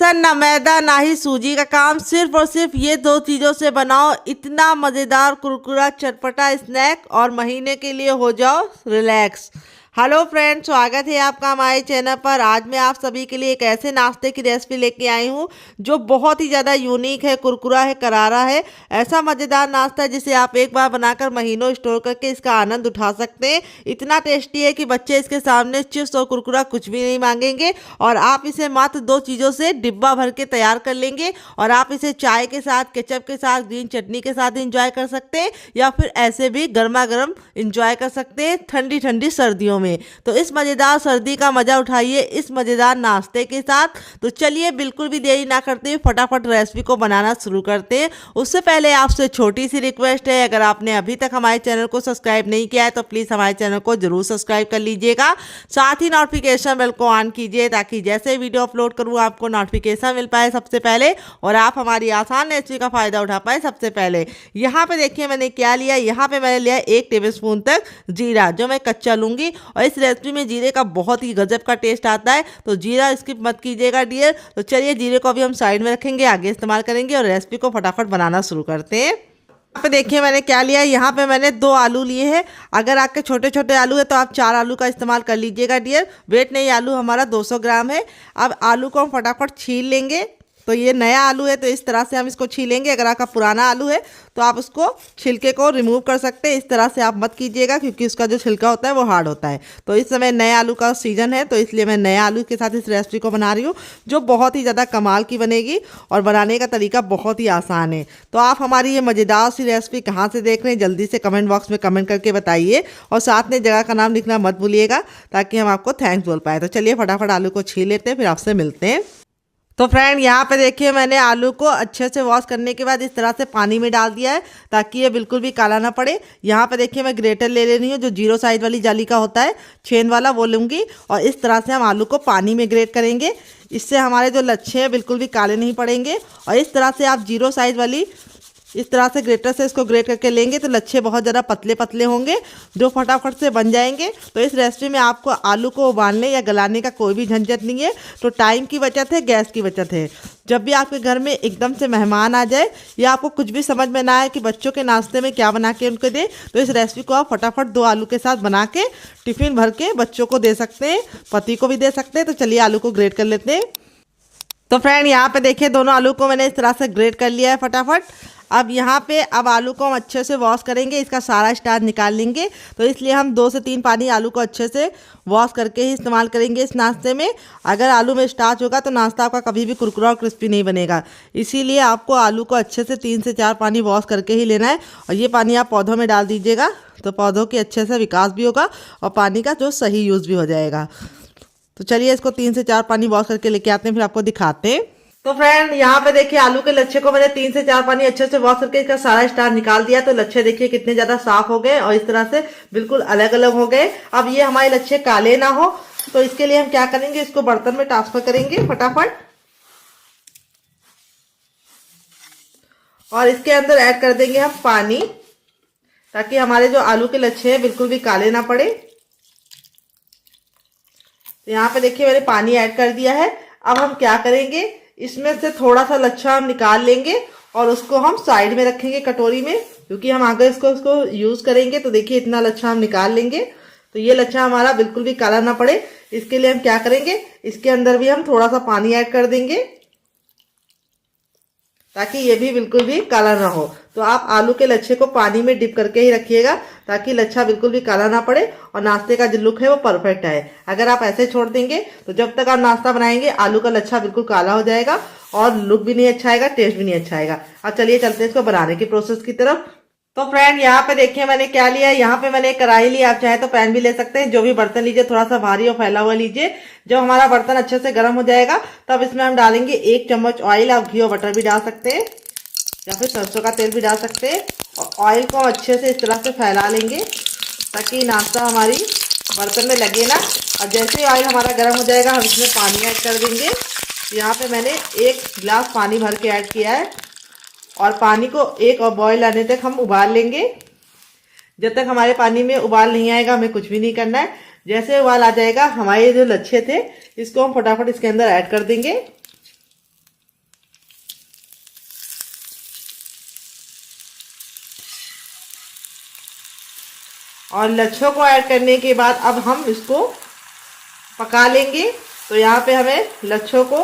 बेसन ना मैदा ना ही सूजी का काम, सिर्फ और सिर्फ ये दो चीज़ों से बनाओ इतना मज़ेदार कुरकुरा चटपटा स्नैक और महीने के लिए हो जाओ रिलैक्स। हेलो फ्रेंड्स, स्वागत है आपका हमारे चैनल पर। आज मैं आप सभी के लिए एक ऐसे नाश्ते की रेसिपी लेके आई हूँ जो बहुत ही ज़्यादा यूनिक है, कुरकुरा है, करारा है। ऐसा मज़ेदार नाश्ता है जिसे आप एक बार बनाकर महीनों स्टोर करके इसका आनंद उठा सकते हैं। इतना टेस्टी है कि बच्चे इसके सामने चिप्स और कुरकुरा कुछ भी नहीं मांगेंगे और आप इसे मात्र दो चीज़ों से डिब्बा भर के तैयार कर लेंगे और आप इसे चाय के साथ, केचप के साथ, ग्रीन चटनी के साथ इंजॉय कर सकते हैं या फिर ऐसे भी गर्मा गर्म इंजॉय कर सकते हैं ठंडी ठंडी सर्दियों में। तो इस मज़ेदार सर्दी का मज़ा उठाइए इस मज़ेदार नाश्ते के साथ। तो चलिए बिल्कुल भी देरी ना करते हुए फटाफट रेसिपी को बनाना शुरू करते हैं। उससे पहले आपसे छोटी सी रिक्वेस्ट है, अगर आपने अभी तक हमारे चैनल को सब्सक्राइब नहीं किया है तो प्लीज़ हमारे चैनल को जरूर सब्सक्राइब कर लीजिएगा। साथ ही नोटिफिकेशन बेल को ऑन कीजिए ताकि जैसे वीडियो अपलोड करूँ आपको नोटिफिकेशन मिल पाए सबसे पहले और आप हमारी आसान रेसिपी का फ़ायदा उठा पाए सबसे पहले। यहाँ पे देखिए मैंने क्या लिया। यहाँ पे मैंने लिया 1 टेबलस्पून तक जीरा, जो मैं कच्चा लूँगी। और इस रेसिपी में जीरे का बहुत ही गजब का टेस्ट आता है, तो जीरा स्किप मत कीजिएगा डियर। तो चलिए जीरे को अभी हम साइड में रखेंगे, आगे इस्तेमाल करेंगे और रेसिपी को फटाफट बनाना शुरू करते हैं। यहाँ पे देखिए मैंने क्या लिया। यहाँ पे मैंने 2 आलू लिए हैं। अगर आपके छोटे छोटे आलू है तो आप 4 आलू का इस्तेमाल कर लीजिएगा डियर। वेट नहीं, आलू हमारा 200 ग्राम है। अब आलू को हम फटाफट छील लेंगे। तो ये नया आलू है तो इस तरह से हम इसको छीलेंगे। अगर आपका पुराना आलू है तो आप उसको छिलके को रिमूव कर सकते हैं। इस तरह से आप मत कीजिएगा क्योंकि उसका जो छिलका होता है वो हार्ड होता है। तो इस समय नए आलू का सीजन है तो इसलिए मैं नए आलू के साथ इस रेसिपी को बना रही हूँ जो बहुत ही ज़्यादा कमाल की बनेगी और बनाने का तरीका बहुत ही आसान है। तो आप हमारी ये मज़ेदार सी रेसिपी कहाँ से देख रहे हैं जल्दी से कमेंट बॉक्स में कमेंट करके बताइए और साथ में जगह का नाम लिखना मत भूलिएगा ताकि हम आपको थैंक्स बोल पाए। तो चलिए फटाफट आलू को छील लेते हैं, फिर आपसे मिलते हैं। तो फ्रेंड यहाँ पे देखिए मैंने आलू को अच्छे से वॉश करने के बाद इस तरह से पानी में डाल दिया है ताकि ये बिल्कुल भी काला ना पड़े। यहाँ पे देखिए मैं ग्रेटर ले रही हूँ जो 0 साइज वाली जाली का होता है, छेद वाला, वो लूँगी और इस तरह से हम आलू को पानी में ग्रेट करेंगे। इससे हमारे जो लच्छे हैं बिल्कुल भी काले नहीं पड़ेंगे। और इस तरह से आप 0 साइज वाली इस तरह से ग्रेटर से इसको ग्रेट करके लेंगे तो लच्छे बहुत ज़्यादा पतले पतले होंगे जो फटाफट से बन जाएंगे। तो इस रेसिपी में आपको आलू को उबालने या गलाने का कोई भी झंझट नहीं है। तो टाइम की बचत है, गैस की बचत है। जब भी आपके घर में एकदम से मेहमान आ जाए या आपको कुछ भी समझ में ना आए कि बच्चों के नाश्ते में क्या बना के उनको दें तो इस रेसिपी को आप फटाफट 2 आलू के साथ बना के टिफ़िन भर के बच्चों को दे सकते हैं, पति को भी दे सकते हैं। तो चलिए आलू को ग्रेट कर लेते हैं। तो फ्रेंड यहाँ पे देखिए दोनों आलू को मैंने इस तरह से ग्रेट कर लिया है फटाफट। अब यहाँ पे अब आलू को हम अच्छे से वॉश करेंगे, इसका सारा स्टार्च निकाल लेंगे। तो इसलिए हम 2 से 3 पानी आलू को अच्छे से वॉश करके ही इस्तेमाल करेंगे इस नाश्ते में। अगर आलू में स्टार्च होगा तो नाश्ता आपका कभी भी कुरकुरा और क्रिस्पी नहीं बनेगा। इसीलिए आपको आलू को अच्छे से 3 से 4 पानी वॉश करके ही लेना है और ये पानी आप पौधों में डाल दीजिएगा तो पौधों के अच्छे से विकास भी होगा और पानी का जो सही यूज़ भी हो जाएगा। तो चलिए इसको 3 से 4 पानी वॉश करके लेके आते हैं, फिर आपको दिखाते हैं। तो फ्रेंड यहाँ पे देखिए आलू के लच्छे को मैंने 3 से 4 पानी अच्छे से वॉश करके इसका सारा स्टार्च निकाल दिया। तो लच्छे देखिए कितने ज्यादा साफ हो गए और इस तरह से बिल्कुल अलग अलग हो गए। अब ये हमारे लच्छे काले ना हो तो इसके लिए हम क्या करेंगे, इसको बर्तन में ट्रांसफर करेंगे फटाफट और इसके अंदर ऐड कर देंगे हम पानी ताकि हमारे जो आलू के लच्छे हैं बिल्कुल भी काले ना पड़े। तो यहाँ पे देखिए मैंने पानी ऐड कर दिया है। अब हम क्या करेंगे, इसमें से थोड़ा सा लच्छा हम निकाल लेंगे और उसको हम साइड में रखेंगे कटोरी में क्योंकि हम आगे इसको यूज़ करेंगे। तो देखिए इतना लच्छा हम निकाल लेंगे। तो ये लच्छा हमारा बिल्कुल भी काला ना पड़े इसके लिए हम क्या करेंगे, इसके अंदर भी हम थोड़ा सा पानी ऐड कर देंगे ताकि ये भी बिल्कुल भी काला ना हो। तो आप आलू के लच्छे को पानी में डिप करके ही रखिएगा ताकि लच्छा बिल्कुल भी काला ना पड़े और नाश्ते का जो लुक है वो परफेक्ट आए। अगर आप ऐसे छोड़ देंगे तो जब तक आप नाश्ता बनाएंगे आलू का लच्छा बिल्कुल काला हो जाएगा और लुक भी नहीं अच्छा आएगा, टेस्ट भी नहीं अच्छा आएगा। अब चलिए चलते हैं इसको बनाने की प्रोसेस की तरफ। तो फ्रेंड यहाँ पे देखिए मैंने क्या लिया। यहाँ पे मैंने कढ़ाई ली, आप चाहे तो पैन भी ले सकते हैं। जो भी बर्तन लीजिए थोड़ा सा भारी और फैला हुआ लीजिए। जब हमारा बर्तन अच्छे से गर्म हो जाएगा तब इसमें हम डालेंगे 1 चम्मच ऑयल। आप घी और बटर भी डाल सकते हैं या फिर सरसों का तेल भी डाल सकते हैं और ऑयल को अच्छे से इस तरह से फैला लेंगे ताकि नाश्ता हमारी बर्तन में लगे ना। और जैसे ही ऑयल हमारा गर्म हो जाएगा हम इसमें पानी ऐड कर देंगे। यहाँ पे मैंने 1 गिलास पानी भर के ऐड किया है और पानी को एक और बॉयल आने तक हम उबाल लेंगे। जब तक हमारे पानी में उबाल नहीं आएगा हमें कुछ भी नहीं करना है। जैसे उबाल आ जाएगा हमारे जो लच्छे थे इसको हम फटाफट इसके अंदर ऐड कर देंगे। और लच्छों को ऐड करने के बाद अब हम इसको पका लेंगे। तो यहाँ पे हमें लच्छों को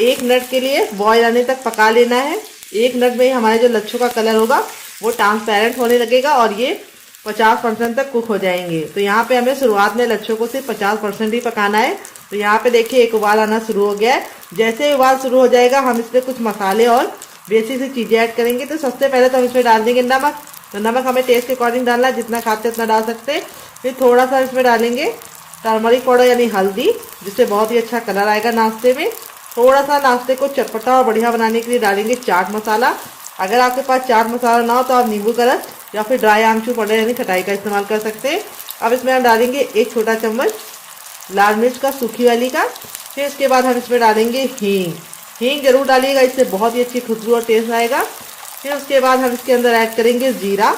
1 मिनट के लिए बॉयल आने तक पका लेना है। 1 मिनट में ही हमारे जो लच्छों का कलर होगा वो ट्रांसपेरेंट होने लगेगा और ये 50% तक कुक हो जाएंगे। तो यहाँ पे हमें शुरुआत में लच्छों को सिर्फ 50% ही पकाना है। तो यहाँ पे देखिए एक उबाल आना शुरू हो गया है। जैसे उबाल शुरू हो जाएगा हम इसमें कुछ मसाले और बेसिक सी चीज़ें ऐड करेंगे। तो सबसे पहले तो हम इसमें डाल देंगे नमक। तो नमक हमें टेस्ट के अकॉर्डिंग डालना है, जितना खाते उतना डाल सकते हैं। फिर थोड़ा सा इसमें डालेंगे टर्मरिक पाउडर यानी हल्दी, जिससे बहुत ही अच्छा कलर आएगा नाश्ते में। थोड़ा सा नाश्ते को चटपटा और बढ़िया बनाने के लिए डालेंगे चाट मसाला। अगर आपके पास चाट मसाला ना हो तो आप नींबू का रस या फिर ड्राई आमचूर पाउडर यानी खटाई का इस्तेमाल कर सकते हैं। अब इसमें हम डालेंगे 1 छोटा चम्मच लाल मिर्च का, सूखी वाली का। फिर इसके बाद हम इसमें डालेंगे हींग। हींग जरूर डालिएगा, इससे बहुत ही अच्छी खुशबू और टेस्ट आएगा। फिर उसके बाद हम इसके अंदर ऐड करेंगे जीरा।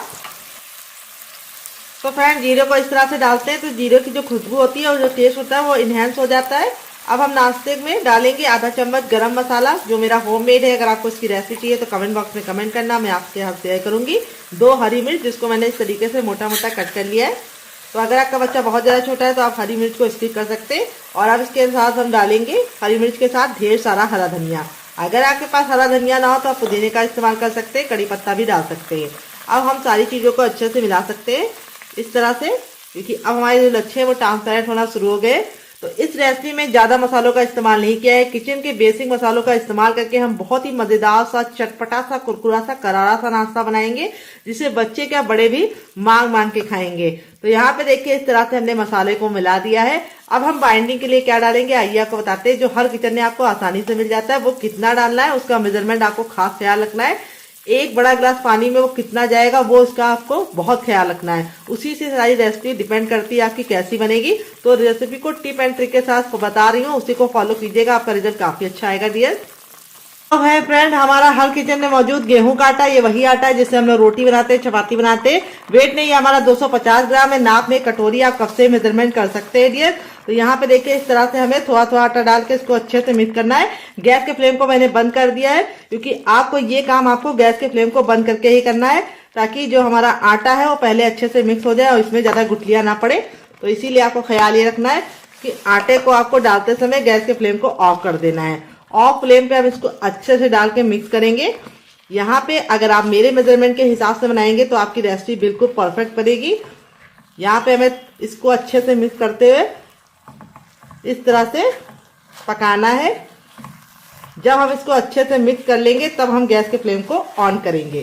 तो फ्रेंड जीरे को इस तरह से डालते हैं तो जीरे की जो खुशबू होती है और जो टेस्ट होता है वो इन्हेंस हो जाता है। अब हम नाश्ते में डालेंगे आधा चम्मच गरम मसाला, जो मेरा होममेड है। अगर आपको इसकी रेसिपी चाहिए तो कमेंट बॉक्स में कमेंट करना, मैं आपके साथ शेयर करूंगी। 2 हरी मिर्च, जिसको मैंने इस तरीके से मोटा मोटा कट कर लिया है। तो अगर आपका बच्चा बहुत ज़्यादा छोटा है तो आप हरी मिर्च को स्किप कर सकते हैं। और अब इसके साथ हम डालेंगे हरी मिर्च के साथ ढेर सारा हरा धनिया। अगर आपके पास हरा धनिया ना हो तो आप पुदीने का इस्तेमाल कर सकते हैं, कड़ी पत्ता भी डाल सकते हैं। अब हम सारी चीज़ों को अच्छे से मिला सकते हैं इस तरह से, क्योंकि अब हमारे जो लच्छे हैं वो ट्रांसपेरेंट होना शुरू हो गए। तो इस रेसिपी में ज़्यादा मसालों का इस्तेमाल नहीं किया है। किचन के बेसिक मसालों का इस्तेमाल करके हम बहुत ही मज़ेदार सा, चटपटा सा, कुरकुरा सा, करारा सा नाश्ता बनाएंगे, जिसे बच्चे क्या बड़े भी मांग मांग के खाएंगे। तो यहाँ पे देखिए इस तरह से हमने मसाले को मिला दिया है। अब हम बाइंडिंग के लिए क्या डालेंगे आइए आपको बताते हैं। जो हर किचन में आपको आसानी से मिल जाता है, वो कितना डालना है उसका मेजरमेंट आपको खास ख्याल रखना है। 1 बड़ा गिलास पानी में वो कितना जाएगा वो उसका आपको बहुत ख्याल रखना है। उसी से सारी रेसिपी डिपेंड करती है आपकी कैसी बनेगी। तो रेसिपी को टिप एंड ट्रिक के साथ बता रही हूँ, उसी को फॉलो कीजिएगा, आपका रिजल्ट काफी अच्छा आएगा डियर। अब है फ्रेंड हमारा हर किचन में मौजूद गेहूं का आटा। ये वही आटा है जिससे हम लोग रोटी बनाते हैं, चपाती बनाते हैं। वेट नहीं, हमारा 250 ग्राम है। नाप में कटोरी आप कब से मेजरमेंट कर सकते हैं डियर। तो यहाँ पे देखिए इस तरह से हमें थोड़ा थोड़ा आटा डाल के इसको अच्छे से मिक्स करना है। गैस के फ्लेम को मैंने बंद कर दिया है, क्योंकि आपको ये काम आपको गैस के फ्लेम को बंद करके ही करना है, ताकि जो हमारा आटा है वो पहले अच्छे से मिक्स हो जाए और इसमें ज्यादा गुठलियां ना पड़े। तो इसीलिए आपको ख्याल ये रखना है कि आटे को आपको डालते समय गैस के फ्लेम को ऑफ कर देना है। ऑफ फ्लेम पे हम इसको अच्छे से डाल के मिक्स करेंगे। यहाँ पे अगर आप मेरे मेजरमेंट के हिसाब से बनाएंगे तो आपकी रेसिपी बिल्कुल परफेक्ट बनेगी। यहाँ पे हमें इसको अच्छे से मिक्स करते हुए इस तरह से पकाना है। जब हम इसको अच्छे से मिक्स कर लेंगे तब हम गैस के फ्लेम को ऑन करेंगे।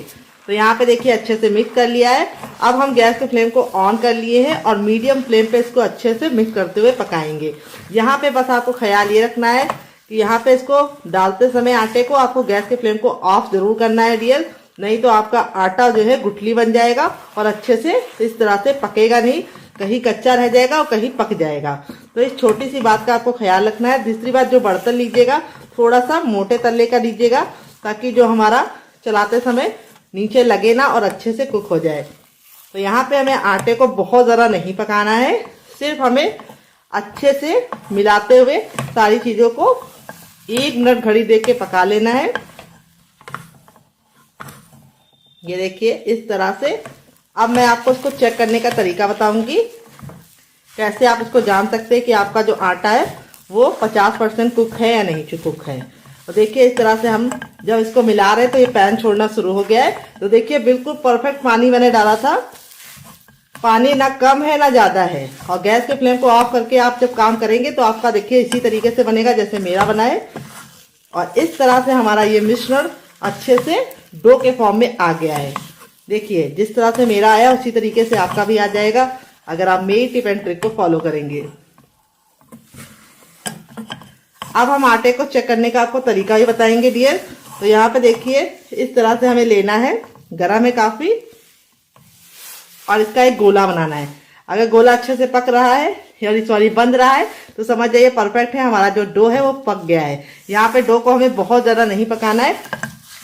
तो यहाँ पे देखिए अच्छे से मिक्स कर लिया है। अब हम गैस के फ्लेम को ऑन कर लिए हैं और मीडियम फ्लेम पे इसको अच्छे से मिक्स करते हुए पकाएंगे। यहाँ पे बस आपको ख्याल ये रखना है कि यहाँ पे इसको डालते समय आटे को आपको गैस के फ्लेम को ऑफ जरूर करना है डियर, नहीं तो आपका आटा जो है गुठली बन जाएगा और अच्छे से इस तरह से पकेगा नहीं, कहीं कच्चा रह जाएगा और कहीं पक जाएगा। तो इस छोटी सी बात का आपको ख्याल रखना है। दूसरी बात, जो बर्तन लीजिएगा थोड़ा सा मोटे तल्ले का लीजिएगा, ताकि जो हमारा चलाते समय नीचे लगे ना और अच्छे से कुक हो जाए। तो यहाँ पे हमें आटे को बहुत ज़्यादा नहीं पकाना है, सिर्फ हमें अच्छे से मिलाते हुए सारी चीज़ों को 1 मिनट घड़ी देख के पका लेना है। ये देखिए इस तरह से। अब मैं आपको इसको चेक करने का तरीका बताऊंगी, कैसे आप इसको जान सकते हैं कि आपका जो आटा है वो 50% कुक है या नहीं कुक है। तो देखिए इस तरह से हम जब इसको मिला रहे हैं तो ये पैन छोड़ना शुरू हो गया है। तो देखिए बिल्कुल परफेक्ट पानी मैंने डाला था, पानी ना कम है ना ज्यादा है। और गैस के फ्लेम को ऑफ करके आप जब काम करेंगे तो आपका देखिए इसी तरीके से बनेगा जैसे मेरा बना है। और इस तरह से हमारा ये मिश्रण अच्छे से डो के फॉर्म में आ गया है। देखिए जिस तरह से मेरा आया उसी तरीके से आपका भी आ जाएगा, अगर आप मेरी टिप एंड ट्रिक को फॉलो करेंगे। अब हम आटे को चेक करने का आपको तरीका भी बताएंगे डियर। तो यहाँ पे देखिए इस तरह से हमें लेना है, गरम है काफी, और इसका एक गोला बनाना है। अगर गोला अच्छे से पक रहा है सॉरी बंद रहा है तो समझ जाइए परफेक्ट है, हमारा जो डो है वो पक गया है। यहाँ पे डो को हमें बहुत ज्यादा नहीं पकाना है,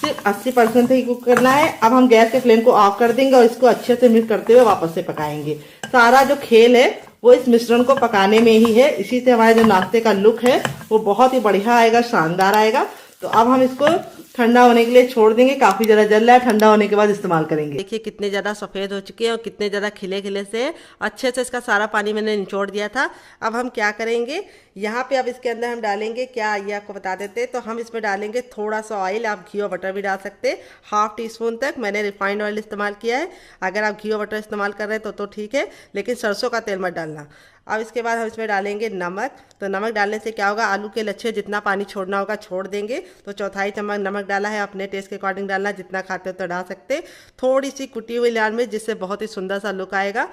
सिर्फ 80% ही कुक करना है। अब हम गैस के फ्लेम को ऑफ कर देंगे और इसको अच्छे से मिक्स करते हुए वापस से पकाएंगे। सारा जो खेल है वो इस मिश्रण को पकाने में ही है, इसी से हमारे जो नाश्ते का लुक है वो बहुत ही बढ़िया आएगा, शानदार आएगा। तो अब हम इसको ठंडा होने के लिए छोड़ देंगे। काफ़ी ज़्यादा जल रहा है, ठंडा होने के बाद इस्तेमाल करेंगे। देखिए कितने ज़्यादा सफ़ेद हो चुके हैं और कितने ज़्यादा खिले खिले से अच्छे से इसका सारा पानी मैंने निचोड़ दिया था। अब हम क्या करेंगे, यहाँ पे अब इसके अंदर हम डालेंगे क्या, ये आपको बता देते। तो हम इसमें डालेंगे थोड़ा सा ऑयल, आप घी और बटर भी डाल सकते हैं, 1/2 टीस्पून तक। मैंने रिफाइंड ऑयल इस्तेमाल किया है। अगर आप घी और बटर इस्तेमाल कर रहे हैं तो ठीक है, लेकिन सरसों का तेल मत डालना। अब इसके बाद हम इसमें डालेंगे नमक। तो नमक डालने से क्या होगा, आलू के लच्छे जितना पानी छोड़ना होगा छोड़ देंगे। तो 1/4 चम्मच नमक डाला है, अपने टेस्ट के अकॉर्डिंग डालना, जितना खाते हो तो डाल सकते। थोड़ी सी कुटी हुई लाल मिर्च, जिससे बहुत ही सुंदर सा लुक आएगा।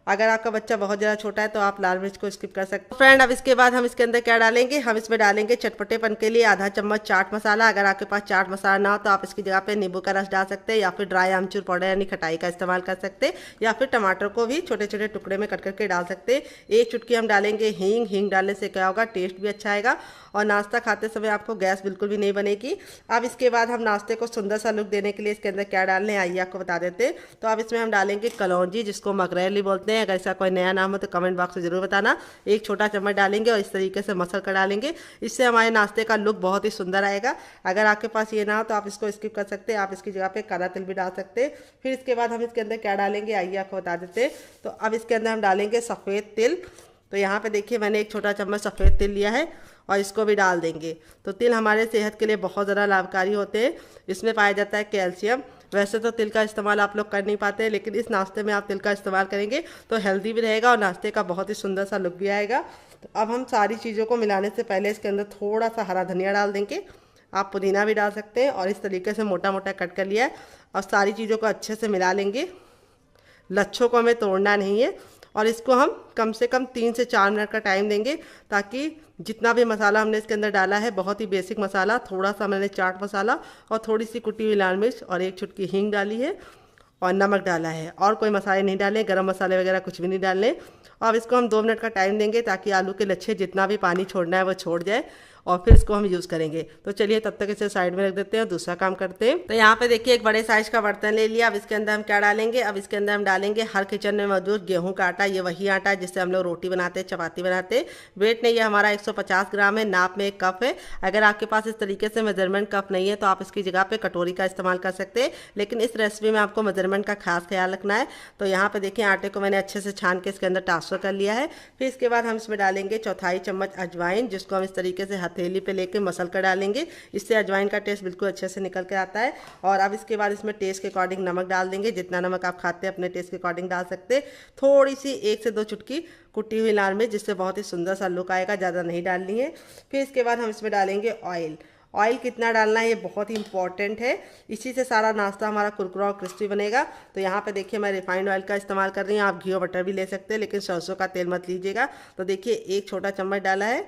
अगर आपका बच्चा बहुत ज़्यादा छोटा है तो आप लाल मिर्च को स्किप कर सकते हैं। फ्रेंड, अब इसके बाद हम इसके अंदर क्या डालेंगे, हम इसमें डालेंगे चटपटेपन के लिए आधा चम्मच चाट मसाला। अगर आपके पास चाट मसाला ना हो तो आप इसकी जगह पे नींबू का रस डाल सकते हैं, या फिर ड्राई आमचूर पाउडर यानी खटाई का इस्तेमाल कर सकते हैं, या फिर टमाटर को भी छोटे छोटे टुकड़े में कट करके डाल सकते हैं। 1 चुटकी हम डालेंगे हींग। हींग डालने से क्या होगा, टेस्ट भी अच्छा आएगा और नाश्ता खाते समय आपको गैस बिल्कुल भी नहीं बनेगी। अब इसके बाद हम नाश्ते को सुंदर सा लुक देने के लिए इसके अंदर क्या डालने आइए आपको बता देते हैं। तो अब इसमें हम डालेंगे कलौंजी, जिसको मगरैली बोलते हैं। अगर इसका कोई नया नाम हो तो कमेंट बॉक्स में जरूर बताना। 1 छोटा चम्मच डालेंगे और इस तरीके से मसल कर डालेंगे। इससे हमारे नाश्ते का लुक बहुत ही सुंदर आएगा। अगर आपके पास ये ना हो तो आप इसको स्किप कर सकते हैं, आप इसकी जगह पे काला तिल भी डाल सकते हैं। फिर इसके बाद हम इसके अंदर क्या डालेंगे आइए आपको बता देते हैं। तो अब इसके अंदर हम डालेंगे सफ़ेद तिल। तो यहाँ पे देखिए मैंने 1 छोटा चम्मच सफ़ेद तिल लिया है और इसको भी डाल देंगे। तो तिल हमारे सेहत के लिए बहुत ज़्यादा लाभकारी होते हैं। इसमें पाया जाता है कैल्शियम। वैसे तो तिल का इस्तेमाल आप लोग कर नहीं पाते, लेकिन इस नाश्ते में आप तिल का इस्तेमाल करेंगे तो हेल्दी भी रहेगा और नाश्ते का बहुत ही सुंदर सा लुक भी आएगा। तो अब हम सारी चीज़ों को मिलाने से पहले इसके अंदर थोड़ा सा हरा धनिया डाल देंगे। आप पुदीना भी डाल सकते हैं और इस तरीके से मोटा मोटा कट कर लिया है और सारी चीज़ों को अच्छे से मिला लेंगे। लच्छों को हमें तोड़ना नहीं है और इसको हम कम से कम 3 से 4 मिनट का टाइम देंगे, ताकि जितना भी मसाला हमने इसके अंदर डाला है, बहुत ही बेसिक मसाला, थोड़ा सा मैंने चाट मसाला और थोड़ी सी कुटी हुई लाल मिर्च और 1 चुटकी हींग डाली है और नमक डाला है, और कोई मसाले नहीं डाले, गरम मसाले वगैरह कुछ भी नहीं डालने। अब इसको हम 2 मिनट का टाइम देंगे ताकि आलू के लच्छे जितना भी पानी छोड़ना है वो छोड़ जाए और फिर इसको हम यूज़ करेंगे। तो चलिए तब तक इसे साइड में रख देते हैं और दूसरा काम करते हैं। तो यहाँ पे देखिए एक बड़े साइज का बर्तन ले लिया। अब इसके अंदर हम क्या डालेंगे, अब इसके अंदर हम डालेंगे हर किचन में मौजूद गेहूं का आटा। ये वही आटा है जिससे हम लोग रोटी बनाते हैं, चपाती बनाते हैं। वेट नहीं, ये हमारा 150 ग्राम है, नाप में 1 कप है। अगर आपके पास इस तरीके से मेजरमेंट कप नहीं है तो आप इसकी जगह पे कटोरी का इस्तेमाल कर सकते हैं, लेकिन इस रेसिपी में आपको मेजरमेंट का खास ख्याल रखना है। तो यहाँ पे देखिए आटे को मैंने अच्छे से छान के इसके अंदर ट्रांसफर कर लिया है। फिर इसके बाद हम इसमें डालेंगे 1/4 चम्मच अजवाइन, जिसको हम इस तरीके से हथेली पे लेके मसल कर डालेंगे। इससे अजवाइन का टेस्ट बिल्कुल अच्छे से निकल कर आता है। और अब इसके बाद इसमें टेस्ट के अकॉर्डिंग नमक डाल देंगे। जितना नमक आप खाते हैं अपने टेस्ट के अकॉर्डिंग डाल सकते हैं। थोड़ी सी 1 से 2 चुटकी कुटी हुई लाल मिर्च, जिससे बहुत ही सुंदर सा लुक आएगा, ज़्यादा नहीं डालनी है। फिर इसके बाद हम इसमें डालेंगे ऑयल। ऑयल कितना डालना है ये बहुत ही इंपॉर्टेंट है, इसी से सारा नाश्ता हमारा कुरकुरा और क्रिस्पी बनेगा। तो यहाँ पे देखिए मैं रिफाइंड ऑयल का इस्तेमाल कर रही हूँ, आप घी और बटर भी ले सकते हैं, लेकिन सरसों का तेल मत लीजिएगा। तो देखिए 1 छोटा चम्मच डाला है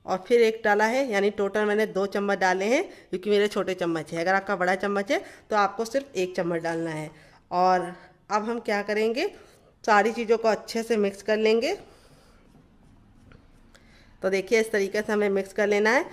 और फिर 1 डाला है, यानी टोटल मैंने 2 चम्मच डाले हैं, क्योंकि मेरे छोटे चम्मच है। अगर आपका बड़ा चम्मच है तो आपको सिर्फ 1 चम्मच डालना है। और अब हम क्या करेंगे, सारी चीज़ों को अच्छे से मिक्स कर लेंगे। तो देखिए इस तरीके से हमें मिक्स कर लेना है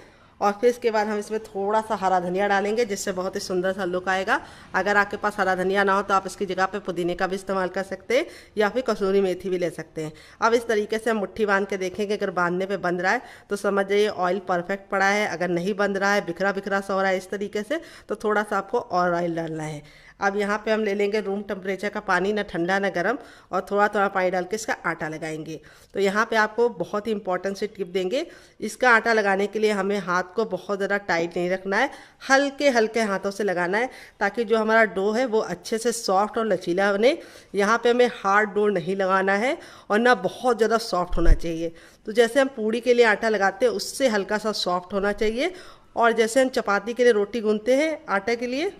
और फिर इसके बाद हम इसमें थोड़ा सा हरा धनिया डालेंगे, जिससे बहुत ही सुंदर सा लुक आएगा। अगर आपके पास हरा धनिया ना हो तो आप इसकी जगह पे पुदीने का भी इस्तेमाल कर सकते हैं, या फिर कसूरी मेथी भी ले सकते हैं। अब इस तरीके से हम मुट्ठी बांध के देखेंगे, अगर बांधने पे बंध रहा है तो समझ जाइए ऑयल परफेक्ट पड़ा है। अगर नहीं बंध रहा है, बिखरा बिखरा सा हो रहा है इस तरीके से, तो थोड़ा सा आपको और ऑयल डालना है। अब यहाँ पे हम ले लेंगे रूम टेम्परेचर का पानी, ना ठंडा ना गर्म, और थोड़ा थोड़ा पानी डाल के इसका आटा लगाएंगे। तो यहाँ पे आपको बहुत ही इंपॉर्टेंट सी टिप देंगे। इसका आटा लगाने के लिए हमें हाथ को बहुत ज़्यादा टाइट नहीं रखना है, हल्के हल्के हाथों से लगाना है, ताकि जो हमारा डो है वो अच्छे से सॉफ्ट और लचीला बने। यहाँ पे हमें हार्ड डो नहीं लगाना है और ना बहुत ज़्यादा सॉफ्ट होना चाहिए। तो जैसे हम पूड़ी के लिए आटा लगाते हैं उससे हल्का सा सॉफ्ट होना चाहिए, और जैसे हम चपाती के लिए रोटी गूंथते हैं आटे के लिए,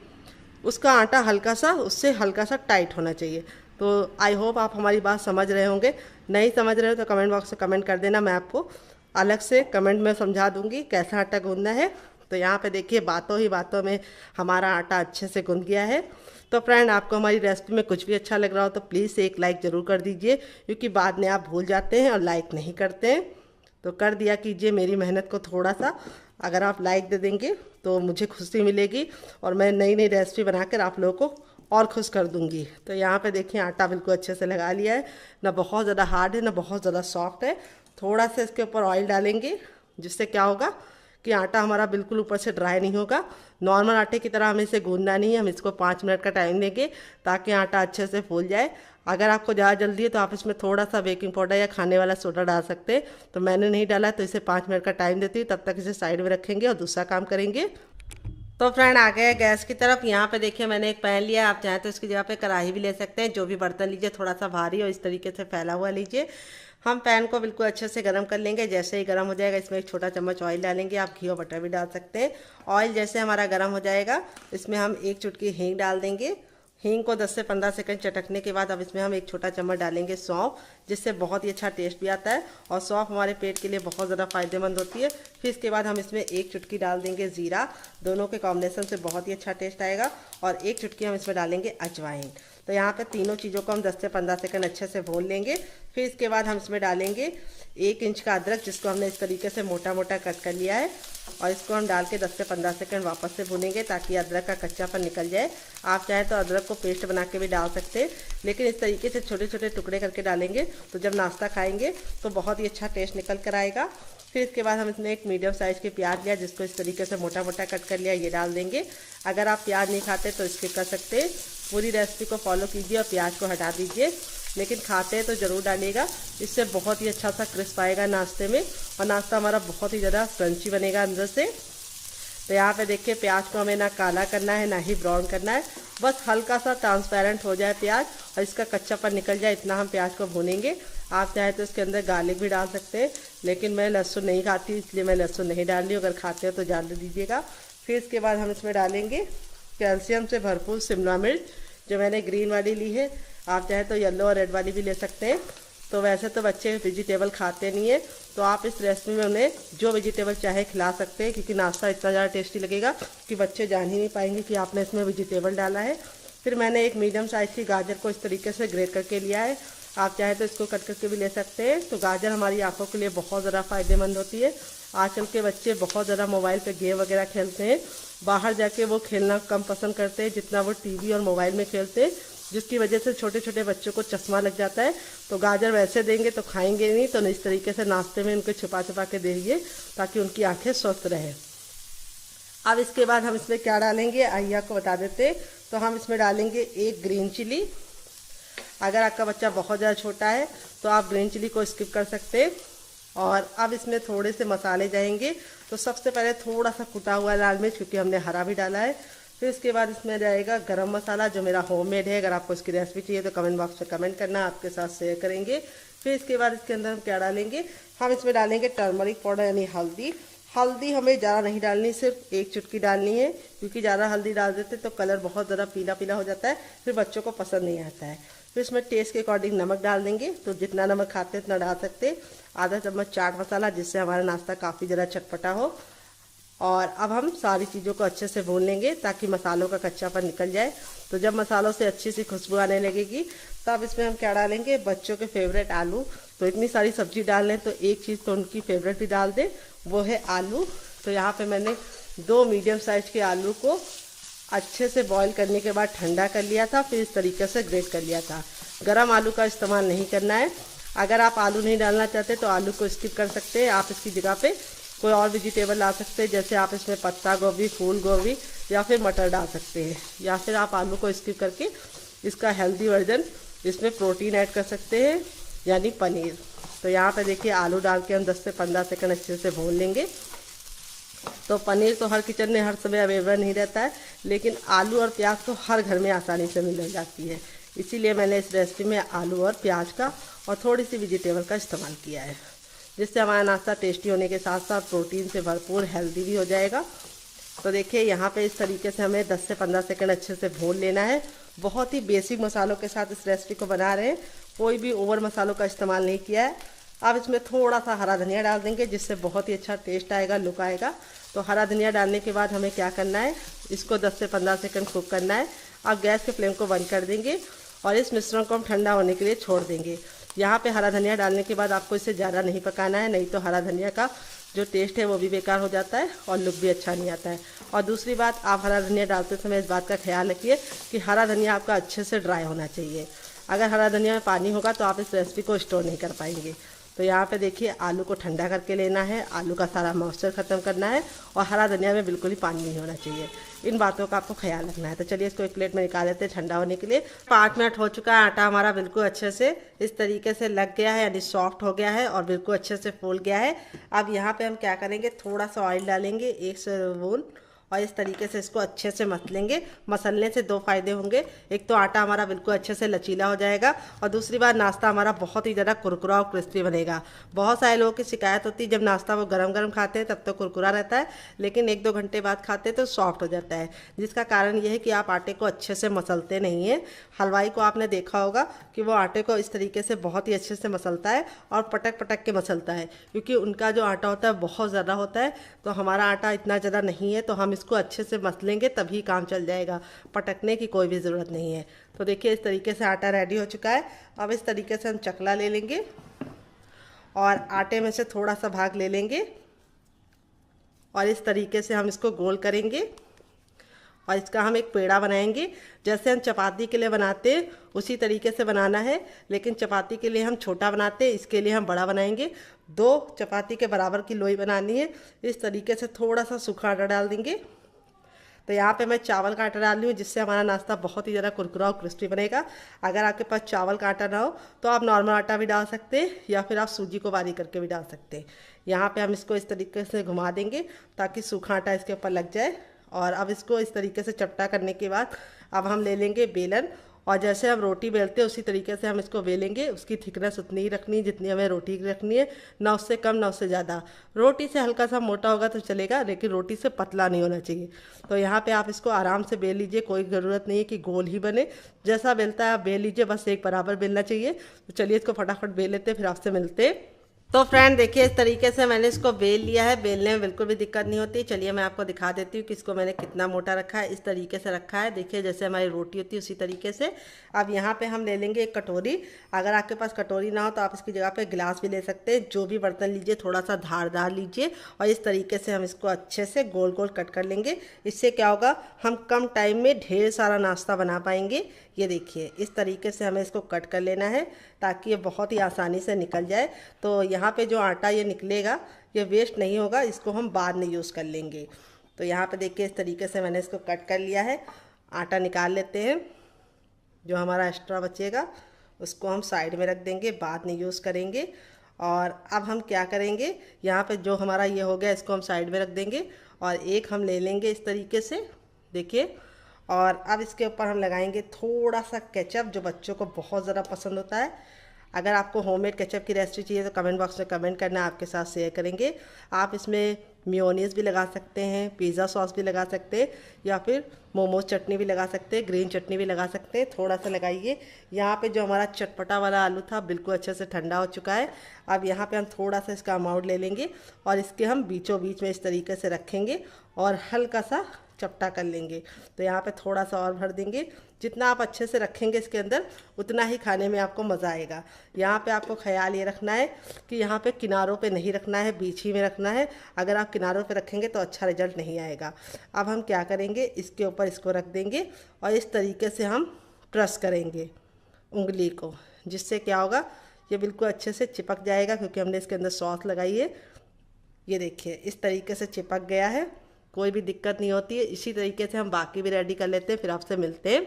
उसका आटा हल्का सा, उससे हल्का सा टाइट होना चाहिए। तो आई होप आप हमारी बात समझ रहे होंगे। नहीं समझ रहे हो तो कमेंट बॉक्स में कमेंट कर देना, मैं आपको अलग से कमेंट में समझा दूंगी कैसा आटा गूंदना है। तो यहाँ पे देखिए बातों ही बातों में हमारा आटा अच्छे से गूंद गया है। तो फ्रेंड, आपको हमारी रेसिपी में कुछ भी अच्छा लग रहा हो तो प्लीज़ एक लाइक ज़रूर कर दीजिए, क्योंकि बाद में आप भूल जाते हैं और लाइक नहीं करते हैं। तो कर दिया कीजिए मेरी मेहनत को थोड़ा सा। अगर आप लाइक दे देंगे तो मुझे खुशी मिलेगी और मैं नई नई रेसिपी बनाकर आप लोगों को और खुश कर दूंगी। तो यहाँ पे देखिए आटा बिल्कुल अच्छे से लगा लिया है, ना बहुत ज़्यादा हार्ड है ना बहुत ज़्यादा सॉफ्ट है। थोड़ा सा इसके ऊपर ऑयल डालेंगे, जिससे क्या होगा कि आटा हमारा बिल्कुल ऊपर से ड्राई नहीं होगा। नॉर्मल आटे की तरह हमें इसे गूंदना नहीं है, हम इसको 5 मिनट का टाइम देंगे ताकि आटा अच्छे से फूल जाए। अगर आपको ज़्यादा जल्दी है तो आप इसमें थोड़ा सा बेकिंग पाउडर या खाने वाला सोडा डाल सकते हैं, तो मैंने नहीं डाला, तो इसे 5 मिनट का टाइम देती हूँ। तब तक इसे साइड में रखेंगे और दूसरा काम करेंगे। तो फ्रेंड आ गए गैस की तरफ। यहाँ पे देखिए मैंने एक पैन लिया, आप चाहें तो इसकी जगह पे कढ़ाई भी ले सकते हैं। जो भी बर्तन लीजिए थोड़ा सा भारी और इस तरीके से फैला हुआ लीजिए। हम पैन को बिल्कुल अच्छे से गर्म कर लेंगे। जैसे ही गर्म हो जाएगा इसमें एक छोटा चम्मच ऑयल डालेंगे, आप घी और बटर भी डाल सकते हैं। ऑयल जैसे हमारा गर्म हो जाएगा इसमें हम एक चुटकी हींग डाल देंगे। हींग को 10 से 15 सेकंड चटकने के बाद अब इसमें हम एक छोटा चम्मच डालेंगे सौंफ, जिससे बहुत ही अच्छा टेस्ट भी आता है और सौंफ हमारे पेट के लिए बहुत ज़्यादा फायदेमंद होती है। फिर इसके बाद हम इसमें एक चुटकी डाल देंगे जीरा, दोनों के कॉम्बिनेशन से बहुत ही अच्छा टेस्ट आएगा। और एक चुटकी हम इसमें डालेंगे अजवाइन। तो यहाँ पे तीनों चीज़ों को हम 10 से 15 सेकंड अच्छे से भून लेंगे। फिर इसके बाद हम इसमें डालेंगे 1 इंच का अदरक, जिसको हमने इस तरीके से मोटा मोटा कट कर लिया है, और इसको हम डाल के 10 से 15 सेकंड वापस से भूनेंगे ताकि अदरक का कच्चापन निकल जाए। आप चाहें तो अदरक को पेस्ट बना के भी डाल सकते हैं, लेकिन इस तरीके से छोटे छोटे टुकड़े करके डालेंगे तो जब नाश्ता खाएंगे तो बहुत ही अच्छा टेस्ट निकल कर आएगा। फिर इसके बाद हम इसमें एक मीडियम साइज़ के प्याज लिया, जिसको इस तरीके से मोटा मोटा कट कर लिया, ये डाल देंगे। अगर आप प्याज नहीं खाते तो स्किप कर सकते हैं। पूरी रेसिपी को फॉलो कीजिए और प्याज को हटा दीजिए, लेकिन खाते हैं तो ज़रूर डालिएगा। इससे बहुत ही अच्छा सा क्रिस्प आएगा नाश्ते में और नाश्ता हमारा बहुत ही ज़्यादा क्रंची बनेगा अंदर से। तो यहाँ पे देखिए प्याज को हमें ना काला करना है ना ही ब्राउन करना है, बस हल्का सा ट्रांसपेरेंट हो जाए प्याज और इसका कच्चापन निकल जाए, इतना हम प्याज को भूनेंगे। आप चाहे तो इसके अंदर गार्लिक भी डाल सकते हैं, लेकिन मैं लहसुन नहीं खाती इसलिए मैं लहसुन नहीं डाल रही हूँ। अगर खाते हो तो डाल दीजिएगा। फिर इसके बाद हम इसमें डालेंगे कैल्शियम से भरपूर शिमला मिर्च, जो मैंने ग्रीन वाली ली है। आप चाहे तो येलो और रेड वाली भी ले सकते हैं। तो वैसे तो बच्चे वेजिटेबल खाते नहीं है, तो आप इस रेसिपी में उन्हें जो वेजिटेबल चाहे खिला सकते हैं, क्योंकि नाश्ता इतना ज़्यादा टेस्टी लगेगा कि बच्चे जान ही नहीं पाएंगे कि आपने इसमें वेजिटेबल डाला है। फिर मैंने एक मीडियम साइज़ की गाजर को इस तरीके से ग्रेट करके लिया है। आप चाहे तो इसको कट करके भी ले सकते हैं। तो गाजर हमारी आंखों के लिए बहुत ज़्यादा फ़ायदेमंद होती है। आजकल के बच्चे बहुत ज़्यादा मोबाइल पे गेम वगैरह खेलते हैं, बाहर जाके वो खेलना कम पसंद करते हैं जितना वो टीवी और मोबाइल में खेलते हैं, जिसकी वजह से छोटे छोटे बच्चों को चश्मा लग जाता है। तो गाजर वैसे देंगे तो खाएंगे नहीं, तो इस तरीके से नाश्ते में उनको छुपा छुपा के दीजिए ताकि उनकी आंखें स्वस्थ रहें। अब इसके बाद हम इसमें क्या डालेंगे आइए आपको बता देते। तो हम इसमें डालेंगे एक ग्रीन चिली। अगर आपका बच्चा बहुत ज़्यादा छोटा है तो आप ग्रीन चिली को स्किप कर सकते हैं। और अब इसमें थोड़े से मसाले जाएंगे। तो सबसे पहले थोड़ा सा कुटा हुआ लाल मिर्च, क्योंकि हमने हरा भी डाला है। फिर इसके बाद इसमें जाएगा गरम मसाला, जो मेरा होममेड है। अगर आपको इसकी रेसिपी चाहिए तो कमेंट बॉक्स में कमेंट करना, आपके साथ शेयर करेंगे। फिर इसके बाद इसके अंदर हम क्या डालेंगे, हम इसमें डालेंगे टर्मरिक पाउडर यानी हल्दी। हल्दी हमें ज़्यादा नहीं डालनी, सिर्फ एक चुटकी डालनी है, क्योंकि ज़्यादा हल्दी डाल देते तो कलर बहुत ज़्यादा पीला पीला हो जाता है, फिर बच्चों को पसंद नहीं आता है। फिर इसमें टेस्ट के अकॉर्डिंग नमक डाल देंगे, तो जितना नमक खाते हैं उतना डाल सकते। आधा चम्मच चाट मसाला, जिससे हमारा नाश्ता काफ़ी ज़्यादा चटपटा हो। और अब हम सारी चीज़ों को अच्छे से भून लेंगे ताकि मसालों का कच्चापन निकल जाए। तो जब मसालों से अच्छी सी खुशबू आने लगेगी तब इसमें हम क्या डालेंगे, बच्चों के फेवरेट आलू। तो इतनी सारी सब्जी डाल लें तो एक चीज़ तो उनकी फेवरेट भी डाल दें, वो है आलू। तो यहाँ पे मैंने 2 मीडियम साइज़ के आलू को अच्छे से बॉईल करने के बाद ठंडा कर लिया था, फिर इस तरीके से ग्रेट कर लिया था। गरम आलू का इस्तेमाल नहीं करना है। अगर आप आलू नहीं डालना चाहते तो आलू को स्किप कर सकते हैं। आप इसकी जगह पे कोई और वेजिटेबल ला सकते हैं, जैसे आप इसमें पत्ता गोभी, फूल गोभी या फिर मटर डाल सकते हैं, या फिर आप आलू को स्किप करके इसका हेल्दी वर्जन इसमें प्रोटीन ऐड कर सकते हैं, यानी पनीर। तो यहाँ पे देखिए आलू डाल के हम 10 से 15 सेकंड अच्छे से भून लेंगे। तो पनीर तो हर किचन में हर समय अवेलेबल नहीं रहता है, लेकिन आलू और प्याज तो हर घर में आसानी से मिल जाती है। इसीलिए मैंने इस रेसिपी में आलू और प्याज का और थोड़ी सी वेजिटेबल का इस्तेमाल किया है, जिससे हमारा नाश्ता टेस्टी होने के साथ साथ प्रोटीन से भरपूर हेल्दी भी हो जाएगा। तो देखिए यहाँ पे इस तरीके से हमें 10 से 15 सेकंड अच्छे से भून लेना है। बहुत ही बेसिक मसालों के साथ इस रेसिपी को बना रहे हैं, कोई भी ओवर मसालों का इस्तेमाल नहीं किया है। अब इसमें थोड़ा सा हरा धनिया डाल देंगे, जिससे बहुत ही अच्छा टेस्ट आएगा, लुक आएगा। तो हरा धनिया डालने के बाद हमें क्या करना है, इसको 10 से 15 सेकंड कुक करना है। अब गैस के फ्लेम को बंद कर देंगे और इस मिश्रण को हम ठंडा होने के लिए छोड़ देंगे। यहाँ पे हरा धनिया डालने के बाद आपको इसे ज़्यादा नहीं पकाना है, नहीं तो हरा धनिया का जो टेस्ट है वो भी बेकार हो जाता है और लुक भी अच्छा नहीं आता है। और दूसरी बात, आप हरा धनिया डालते समय इस बात का ख्याल रखिए कि हरा धनिया आपका अच्छे से ड्राई होना चाहिए। अगर हरा धनिया में पानी होगा तो आप इस रेसिपी को स्टोर नहीं कर पाएंगे। तो यहाँ पे देखिए आलू को ठंडा करके लेना है, आलू का सारा मॉइस्चर ख़त्म करना है और हरा धनिया में बिल्कुल ही पानी नहीं होना चाहिए। इन बातों का आपको ख्याल रखना है। तो चलिए इसको एक प्लेट में निकाल लेते हैं ठंडा होने के लिए। 5 मिनट हो चुका है, आटा हमारा बिल्कुल अच्छे से इस तरीके से लग गया है, यानी सॉफ्ट हो गया है और बिल्कुल अच्छे से फूल गया है। अब यहाँ पे हम क्या करेंगे, थोड़ा सा ऑयल डालेंगे 1 स्पून और इस तरीके से इसको अच्छे से मसलेंगे। मसलने से 2 फ़ायदे होंगे, एक तो आटा हमारा बिल्कुल अच्छे से लचीला हो जाएगा और दूसरी बात नाश्ता हमारा बहुत ही ज़्यादा कुरकुरा और क्रिस्पी बनेगा। बहुत सारे लोगों की शिकायत होती है जब नाश्ता वो गरम गरम खाते हैं तब तो कुरकुरा रहता है, लेकिन 1-2 घंटे बाद खाते हैं तो सॉफ्ट हो जाता है, जिसका कारण ये है कि आप आटे को अच्छे से मसलते नहीं हैं। हलवाई को आपने देखा होगा कि वो आटे को इस तरीके से बहुत ही अच्छे से मसलता है और पटक पटक के मसलता है, क्योंकि उनका जो आटा होता है बहुत ज़्यादा होता है। तो हमारा आटा इतना ज़्यादा नहीं है, तो हम इसको अच्छे से मसलेंगे तभी काम चल जाएगा, पटकने की कोई भी ज़रूरत नहीं है। तो देखिए इस तरीके से आटा रेडी हो चुका है। अब इस तरीके से हम चकला ले लेंगे और आटे में से थोड़ा सा भाग ले लेंगे और इस तरीके से हम इसको गोल करेंगे और इसका हम एक पेड़ा बनाएंगे। जैसे हम चपाती के लिए बनाते हैं उसी तरीके से बनाना है, लेकिन चपाती के लिए हम छोटा बनाते हैं, इसके लिए हम बड़ा बनाएंगे। 2 चपाती के बराबर की लोई बनानी है। इस तरीके से थोड़ा सा सूखा आटा डाल देंगे। तो यहाँ पे मैं चावल का आटा डाल रही हूँ, जिससे हमारा नाश्ता बहुत ही ज़्यादा कुरकुरा और क्रिस्पी बनेगा। अगर आपके पास चावल का आटा ना हो तो आप नॉर्मल आटा भी डाल सकते हैं या फिर आप सूजी को बारीक करके भी डाल सकते हैं। यहाँ पे हम इसको इस तरीके से घुमा देंगे ताकि सूखा आटा इसके ऊपर लग जाए। और अब इसको इस तरीके से चपटा करने के बाद अब हम ले लेंगे बेलन और जैसे हम रोटी बेलते हैं उसी तरीके से हम इसको बेलेंगे। उसकी थिकनेस उतनी ही रखनी है जितनी हमें रोटी की रखनी है, ना उससे कम ना उससे ज़्यादा। रोटी से हल्का सा मोटा होगा तो चलेगा, लेकिन रोटी से पतला नहीं होना चाहिए। तो यहाँ पे आप इसको आराम से बेल लीजिए, कोई ज़रूरत नहीं है कि गोल ही बने। जैसा बेलता है आप बेल लीजिए, बस एक बराबर बेलना चाहिए। तो चलिए इसको फटाफट बेल लेते, फिर आपसे मिलते। तो फ्रेंड देखिए इस तरीके से मैंने इसको बेल लिया है, बेलने में बिल्कुल भी दिक्कत नहीं होती। चलिए मैं आपको दिखा देती हूँ कि इसको मैंने कितना मोटा रखा है। इस तरीके से रखा है, देखिए जैसे हमारी रोटी होती है उसी तरीके से। अब यहाँ पे हम ले लेंगे एक कटोरी। अगर आपके पास कटोरी ना हो तो आप इसकी जगह पे गिलास भी ले सकते हैं। जो भी बर्तन लीजिए थोड़ा सा धारदार लीजिए और इस तरीके से हम इसको अच्छे से गोल गोल कट कर लेंगे। इससे क्या होगा, हम कम टाइम में ढेर सारा नाश्ता बना पाएंगे। ये देखिए इस तरीके से हमें इसको कट कर लेना है ताकि ये बहुत ही आसानी से निकल जाए। तो यहाँ पे जो आटा ये निकलेगा ये वेस्ट नहीं होगा, इसको हम बाद में यूज़ कर लेंगे। तो यहाँ पे देखिए इस तरीके से मैंने इसको कट कर लिया है। आटा निकाल लेते हैं, जो हमारा एक्स्ट्रा बचेगा उसको हम साइड में रख देंगे, बाद में यूज़ करेंगे। और अब हम क्या करेंगे, यहाँ पे जो हमारा ये हो गया इसको हम साइड में रख देंगे और एक हम ले लेंगे इस तरीके से, देखिए। और अब इसके ऊपर हम लगाएंगे थोड़ा सा केचप, जो बच्चों को बहुत ज़्यादा पसंद होता है। अगर आपको होममेड केचप की रेसिपी चाहिए तो कमेंट बॉक्स में कमेंट करना, आपके साथ शेयर करेंगे। आप इसमें मेयोनीज़ भी लगा सकते हैं, पिज़्ज़ा सॉस भी लगा सकते हैं या फिर मोमोज चटनी भी लगा सकते हैं, ग्रीन चटनी भी लगा सकते हैं। थोड़ा सा लगाइए। यहाँ पे जो हमारा चटपटा वाला आलू था बिल्कुल अच्छे से ठंडा हो चुका है। अब यहाँ पे हम थोड़ा सा इसका अमाउंट ले लेंगे और इसके हम बीचों बीच में इस तरीके से रखेंगे और हल्का सा चपटा कर लेंगे। तो यहाँ पे थोड़ा सा और भर देंगे। जितना आप अच्छे से रखेंगे इसके अंदर उतना ही खाने में आपको मज़ा आएगा। यहाँ पे आपको ख्याल ये रखना है कि यहाँ पे किनारों पे नहीं रखना है, बीच ही में रखना है। अगर आप किनारों पे रखेंगे तो अच्छा रिजल्ट नहीं आएगा। अब हम क्या करेंगे, इसके ऊपर इसको रख देंगे और इस तरीके से हम प्रेस करेंगे उंगली को, जिससे क्या होगा ये बिल्कुल अच्छे से चिपक जाएगा, क्योंकि हमने इसके अंदर सॉस लगाई है। ये देखिए इस तरीके से चिपक गया है, कोई भी दिक्कत नहीं होती है। इसी तरीके से हम बाकी भी रेडी कर लेते हैं, फिर आपसे मिलते हैं।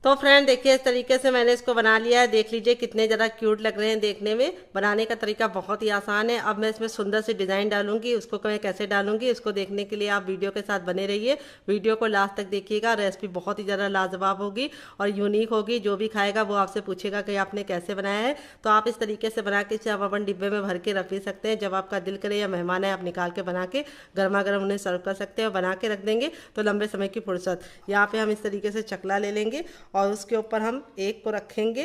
तो फ्रेंड देखिए इस तरीके से मैंने इसको बना लिया है। देख लीजिए कितने ज़्यादा क्यूट लग रहे हैं देखने में। बनाने का तरीका बहुत ही आसान है। अब मैं इसमें सुंदर सी डिज़ाइन डालूंगी, उसको मैं कैसे डालूंगी उसको देखने के लिए आप वीडियो के साथ बने रहिए। वीडियो को लास्ट तक देखिएगा। रेसिपी बहुत ही ज़्यादा लाजवाब होगी और यूनिक होगी। जो भी खाएगा वो आपसे पूछेगा कि आपने कैसे बनाया है। तो आप इस तरीके से बना के इसे आप अपन डिब्बे में भर के रख भी सकते हैं। जब आपका दिल करे या मेहमान है आप निकाल के बना के गर्मा गर्म उन्हें सर्व कर सकते हैं और बना के रख देंगे तो लंबे समय की फुर्सत। यहाँ पे हम इस तरीके से चकला ले लेंगे और उसके ऊपर हम एक को रखेंगे,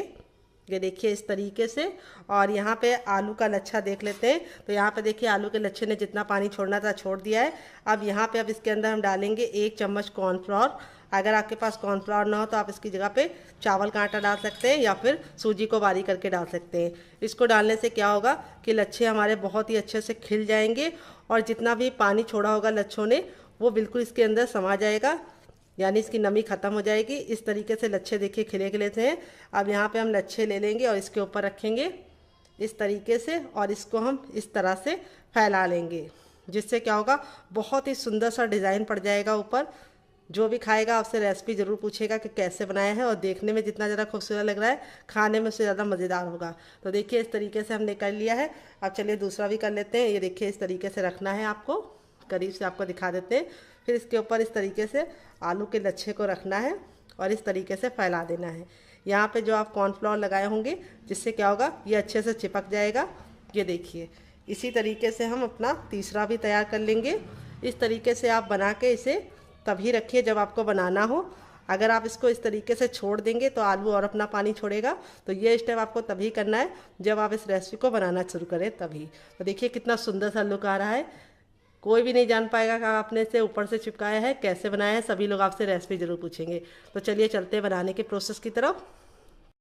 ये देखिए इस तरीके से। और यहाँ पे आलू का लच्छा देख लेते हैं। तो यहाँ पे देखिए आलू के लच्छे ने जितना पानी छोड़ना था छोड़ दिया है। अब यहाँ पे अब इसके अंदर हम डालेंगे 1 चम्मच कॉर्नफ्लोर। अगर आपके पास कॉर्नफ्लोर ना हो तो आप इसकी जगह पे चावल का आटा डाल सकते हैं या फिर सूजी को बारीक करके डाल सकते हैं। इसको डालने से क्या होगा कि लच्छे हमारे बहुत ही अच्छे से खिल जाएंगे और जितना भी पानी छोड़ा होगा लच्छों ने वो बिल्कुल इसके अंदर समा जाएगा, यानी इसकी नमी ख़त्म हो जाएगी। इस तरीके से लच्छे देखिए खिले खिले से हैं। अब यहाँ पे हम लच्छे ले लेंगे और इसके ऊपर रखेंगे। इस तरीके से, और इसको हम इस तरह से फैला लेंगे, जिससे क्या होगा, बहुत ही सुंदर सा डिज़ाइन पड़ जाएगा ऊपर। जो भी खाएगा आपसे रेसिपी ज़रूर पूछेगा कि कैसे बनाया है, और देखने में जितना ज़्यादा खूबसूरत लग रहा है, खाने में उससे ज़्यादा मज़ेदार होगा। तो देखिए इस तरीके से हमने कर लिया है। अब चलिए दूसरा भी कर लेते हैं। ये देखिए इस तरीके से रखना है आपको, करीब से आपको दिखा देते हैं। फिर इसके ऊपर इस तरीके से आलू के लच्छे को रखना है और इस तरीके से फैला देना है। यहाँ पे जो आप कॉर्नफ्लोर लगाए होंगे, जिससे क्या होगा, ये अच्छे से चिपक जाएगा। ये देखिए इसी तरीके से हम अपना तीसरा भी तैयार कर लेंगे। इस तरीके से आप बना के इसे तभी रखिए जब आपको बनाना हो। अगर आप इसको इस तरीके से छोड़ देंगे तो आलू और अपना पानी छोड़ेगा। तो ये स्टेप आपको तभी करना है जब आप इस रेसिपी को बनाना शुरू करें तभी। तो देखिए कितना सुंदर सा लुक आ रहा है। कोई भी नहीं जान पाएगा कि आपने इसे ऊपर से चिपकाया है, कैसे बनाया है। सभी लोग आपसे रेसिपी ज़रूर पूछेंगे। तो चलिए चलते हैं बनाने के प्रोसेस की तरफ।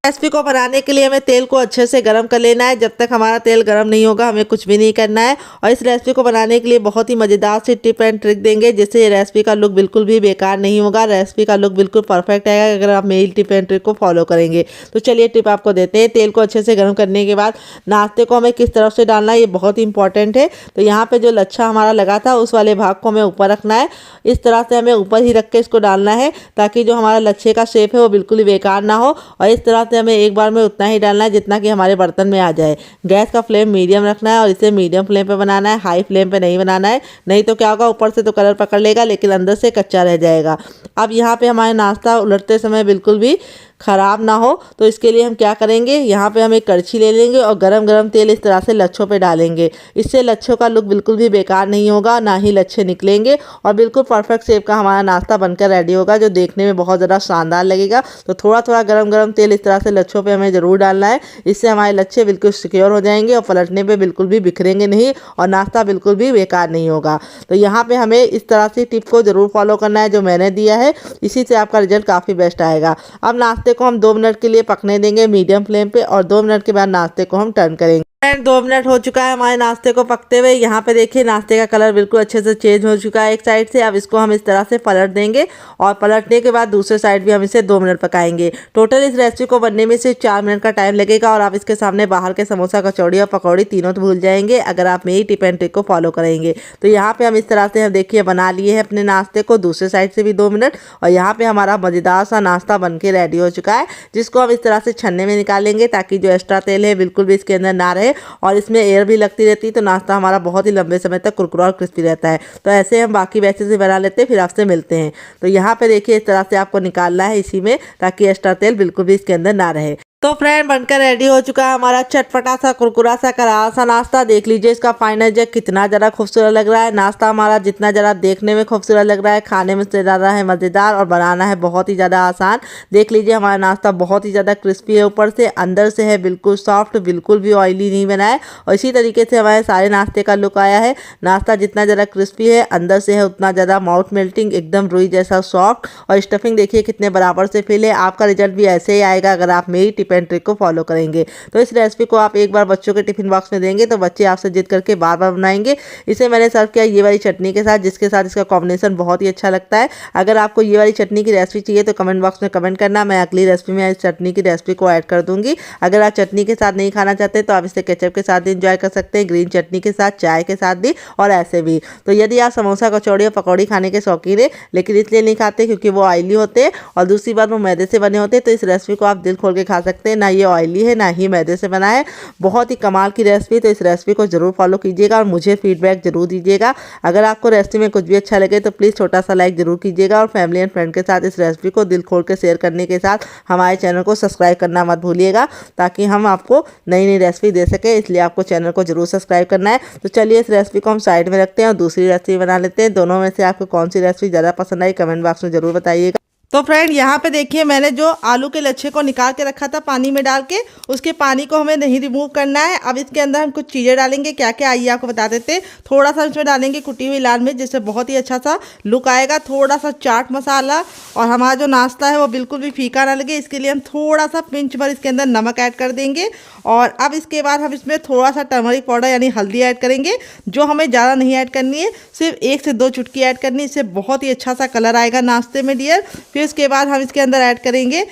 रेसिपी को बनाने के लिए हमें तेल को अच्छे से गर्म कर लेना है। जब तक हमारा तेल गर्म नहीं होगा हमें कुछ भी नहीं करना है। और इस रेसिपी को बनाने के लिए बहुत ही मज़ेदार सी टिप एंड ट्रिक देंगे, जिससे ये रेसिपी का लुक बिल्कुल भी बेकार नहीं होगा। रेसिपी का लुक बिल्कुल परफेक्ट आएगा अगर आप मेरी टिप एंड ट्रिक को फॉलो करेंगे। तो चलिए टिप आपको देते हैं। तेल को अच्छे से गर्म करने के बाद नाश्ते को हमें किस तरफ से डालना है, ये बहुत ही इंपॉर्टेंट है। तो यहाँ पर जो लच्छा हमारा लगा था उस वाले भाग को हमें ऊपर रखना है। इस तरह से हमें ऊपर ही रख के इसको डालना है, ताकि जो हमारा लच्छे का शेप है वो बिल्कुल ही बेकार ना हो। और इस तरह से हमें एक बार में उतना ही डालना है जितना कि हमारे बर्तन में आ जाए। गैस का फ्लेम मीडियम रखना है और इसे मीडियम फ्लेम पे बनाना है, हाई फ्लेम पे नहीं बनाना है। नहीं तो क्या होगा, ऊपर से तो कलर पकड़ लेगा लेकिन अंदर से कच्चा रह जाएगा। अब यहाँ पे हमारे नाश्ता उलटते समय बिल्कुल भी ख़राब ना हो, तो इसके लिए हम क्या करेंगे, यहाँ पे हम एक कड़छी ले लेंगे और गरम गरम तेल इस तरह से लच्छों पे डालेंगे। इससे लच्छों का लुक बिल्कुल भी बेकार नहीं होगा, ना ही लच्छे निकलेंगे, और बिल्कुल परफेक्ट शेप का हमारा नाश्ता बनकर रेडी होगा, जो देखने में बहुत ज़्यादा शानदार लगेगा। तो थोड़ा थोड़ा गरम गरम तेल इस तरह से लच्छों पे हमें ज़रूर डालना है। इससे हमारे लच्छे बिल्कुल सिक्योर हो जाएंगे और पलटने पर बिल्कुल भी बिखरेंगे नहीं और नाश्ता बिल्कुल भी बेकार नहीं होगा। तो यहाँ पर हमें इस तरह से टिप को ज़रूर फॉलो करना है जो मैंने दिया है। इसी से आपका रिजल्ट काफ़ी बेस्ट आएगा। अब नाश्ते को हम 2 मिनट के लिए पकने देंगे मीडियम फ्लेम पे, और 2 मिनट के बाद नाश्ते को हम टर्न करेंगे। 2 मिनट हो चुका है हमारे नाश्ते को पकते हुए। यहाँ पे देखिए नाश्ते का कलर बिल्कुल अच्छे से चेंज हो चुका है एक साइड से। अब इसको हम इस तरह से पलट देंगे और पलटने के बाद दूसरे साइड भी हम इसे 2 मिनट पकाएंगे। टोटल इस रेसिपी को बनने में सिर्फ 4 मिनट का टाइम लगेगा, और आप इसके सामने बाहर के समोसा, कचौड़ी और पकौड़ी तीनों तो भूल जाएंगे अगर आप मेरी टिप एंड ट्रिक को फॉलो करेंगे। तो यहाँ पे हम इस तरह से हम देखिए बना लिए हैं अपने नाश्ते को, दूसरे साइड से भी 2 मिनट, और यहाँ पे हमारा मज़ेदार सा नाश्ता बन के रेडी हो चुका है, जिसको हम इस तरह से छन्ने में निकालेंगे ताकि जो एक्स्ट्रा तेल है बिल्कुल भी इसके अंदर ना रहे, और इसमें एयर भी लगती रहती है। तो नाश्ता हमारा बहुत ही लंबे समय तक कुरकुरा और क्रिस्पी रहता है। तो ऐसे हम बाकी बैचेस भी बना लेते हैं, फिर आपसे मिलते हैं। तो यहाँ पे देखिए इस तरह से आपको निकालना है इसी में, ताकि एक्स्ट्रा तेल बिल्कुल भी इसके अंदर ना रहे। तो फ्रेंड बनकर रेडी हो चुका है हमारा चटपटा सा कुरकुरा सा करारा सा नाश्ता। देख लीजिए इसका फाइनल जग कितना ज़्यादा खूबसूरत लग रहा है। नाश्ता हमारा जितना ज़्यादा देखने में खूबसूरत लग रहा है, खाने में से ज़्यादा है मज़ेदार, और बनाना है बहुत ही ज़्यादा आसान। देख लीजिए हमारा नाश्ता बहुत ही ज़्यादा क्रिस्पी है, ऊपर से अंदर से है बिल्कुल सॉफ्ट, बिल्कुल भी ऑयली नहीं बना है। और इसी तरीके से हमारे सारे नाश्ते का लुक आया है। नाश्ता जितना ज़्यादा क्रिस्पी है अंदर से है उतना ज़्यादा माउथ मेल्टिंग, एकदम रुई जैसा सॉफ्ट, और स्टफिंग देखिए कितने बराबर से फिल है। आपका रिजल्ट भी ऐसे ही आएगा अगर आप मेरी टिप एंड ट्रिक को फॉलो करेंगे। तो इस रेसिपी को आप एक बार बच्चों के टिफिन बॉक्स में देंगे तो बच्चे आपसे जिद करके बार बार बनाएंगे। इसे मैंने सर्व किया ये वाली चटनी के साथ, जिसके साथ इसका कॉम्बिनेशन बहुत ही अच्छा लगता है। अगर आपको ये वाली चटनी की रेसिपी चाहिए तो कमेंट बॉक्स में कमेंट करना, मैं अगली रेसिपी में इस चटनी की रेसिपी को ऐड कर दूंगी। अगर आप चटनी के साथ नहीं खाना चाहते तो आप इसे केचप के साथ भी इंजॉय कर सकते हैं, ग्रीन चटनी के साथ, चाय के साथ भी, और ऐसे भी। तो यदि आप समोसा, कचौड़ी और पकौड़ी खाने के शौकीन है लेकिन इसलिए नहीं खाते क्योंकि वो ऑयली होते हैं और दूसरी बात वो मैदे से बने होते हैं, तो इस रेसिपी को आप दिल खोल के खा सकते हैं। ना ये ऑयली है, ना ही मैदे से बना है, बहुत ही कमाल की रेसिपी। तो इस रेसिपी को जरूर फॉलो कीजिएगा और मुझे फीडबैक जरूर दीजिएगा। अगर आपको रेसिपी में कुछ भी अच्छा लगे तो प्लीज़ छोटा सा लाइक जरूर कीजिएगा, और फैमिली एंड फ्रेंड के साथ इस रेसिपी को दिल खोल के शेयर करने के साथ हमारे चैनल को सब्सक्राइब करना मत भूलिएगा, ताकि हम आपको नई नई रेसिपी दे सके। इसलिए आपको चैनल को जरूर सब्सक्राइब करना है। तो चलिए इस रेसिपी को हम साइड में रखते हैं और दूसरी रेसिपी बना लेते हैं। दोनों में से आपको कौन सी रेसिपी ज़्यादा पसंद आई कमेंट बॉक्स में जरूर बताइएगा। तो फ्रेंड यहाँ पे देखिए मैंने जो आलू के लच्छे को निकाल के रखा था पानी में डाल के, उसके पानी को हमें नहीं रिमूव करना है। अब इसके अंदर हम कुछ चीज़ें डालेंगे, क्या क्या आइए आपको बता देते हैं। थोड़ा सा इसमें डालेंगे कुटी हुई लाल मिर्च, जिससे बहुत ही अच्छा सा लुक आएगा। थोड़ा सा चाट मसाला, और हमारा जो नाश्ता है वो बिल्कुल भी फीका ना लगे, इसके लिए हम थोड़ा सा पिंच भर इसके अंदर नमक ऐड कर देंगे। और अब इसके बाद हम इसमें थोड़ा सा टर्मरिक पाउडर यानी हल्दी ऐड करेंगे, जो हमें ज़्यादा नहीं ऐड करनी है, सिर्फ 1 से 2 चुटकी ऐड करनी है। इससे बहुत ही अच्छा सा कलर आएगा नाश्ते में डियर। फिर इसके बाद हम इसके अंदर ऐड करेंगे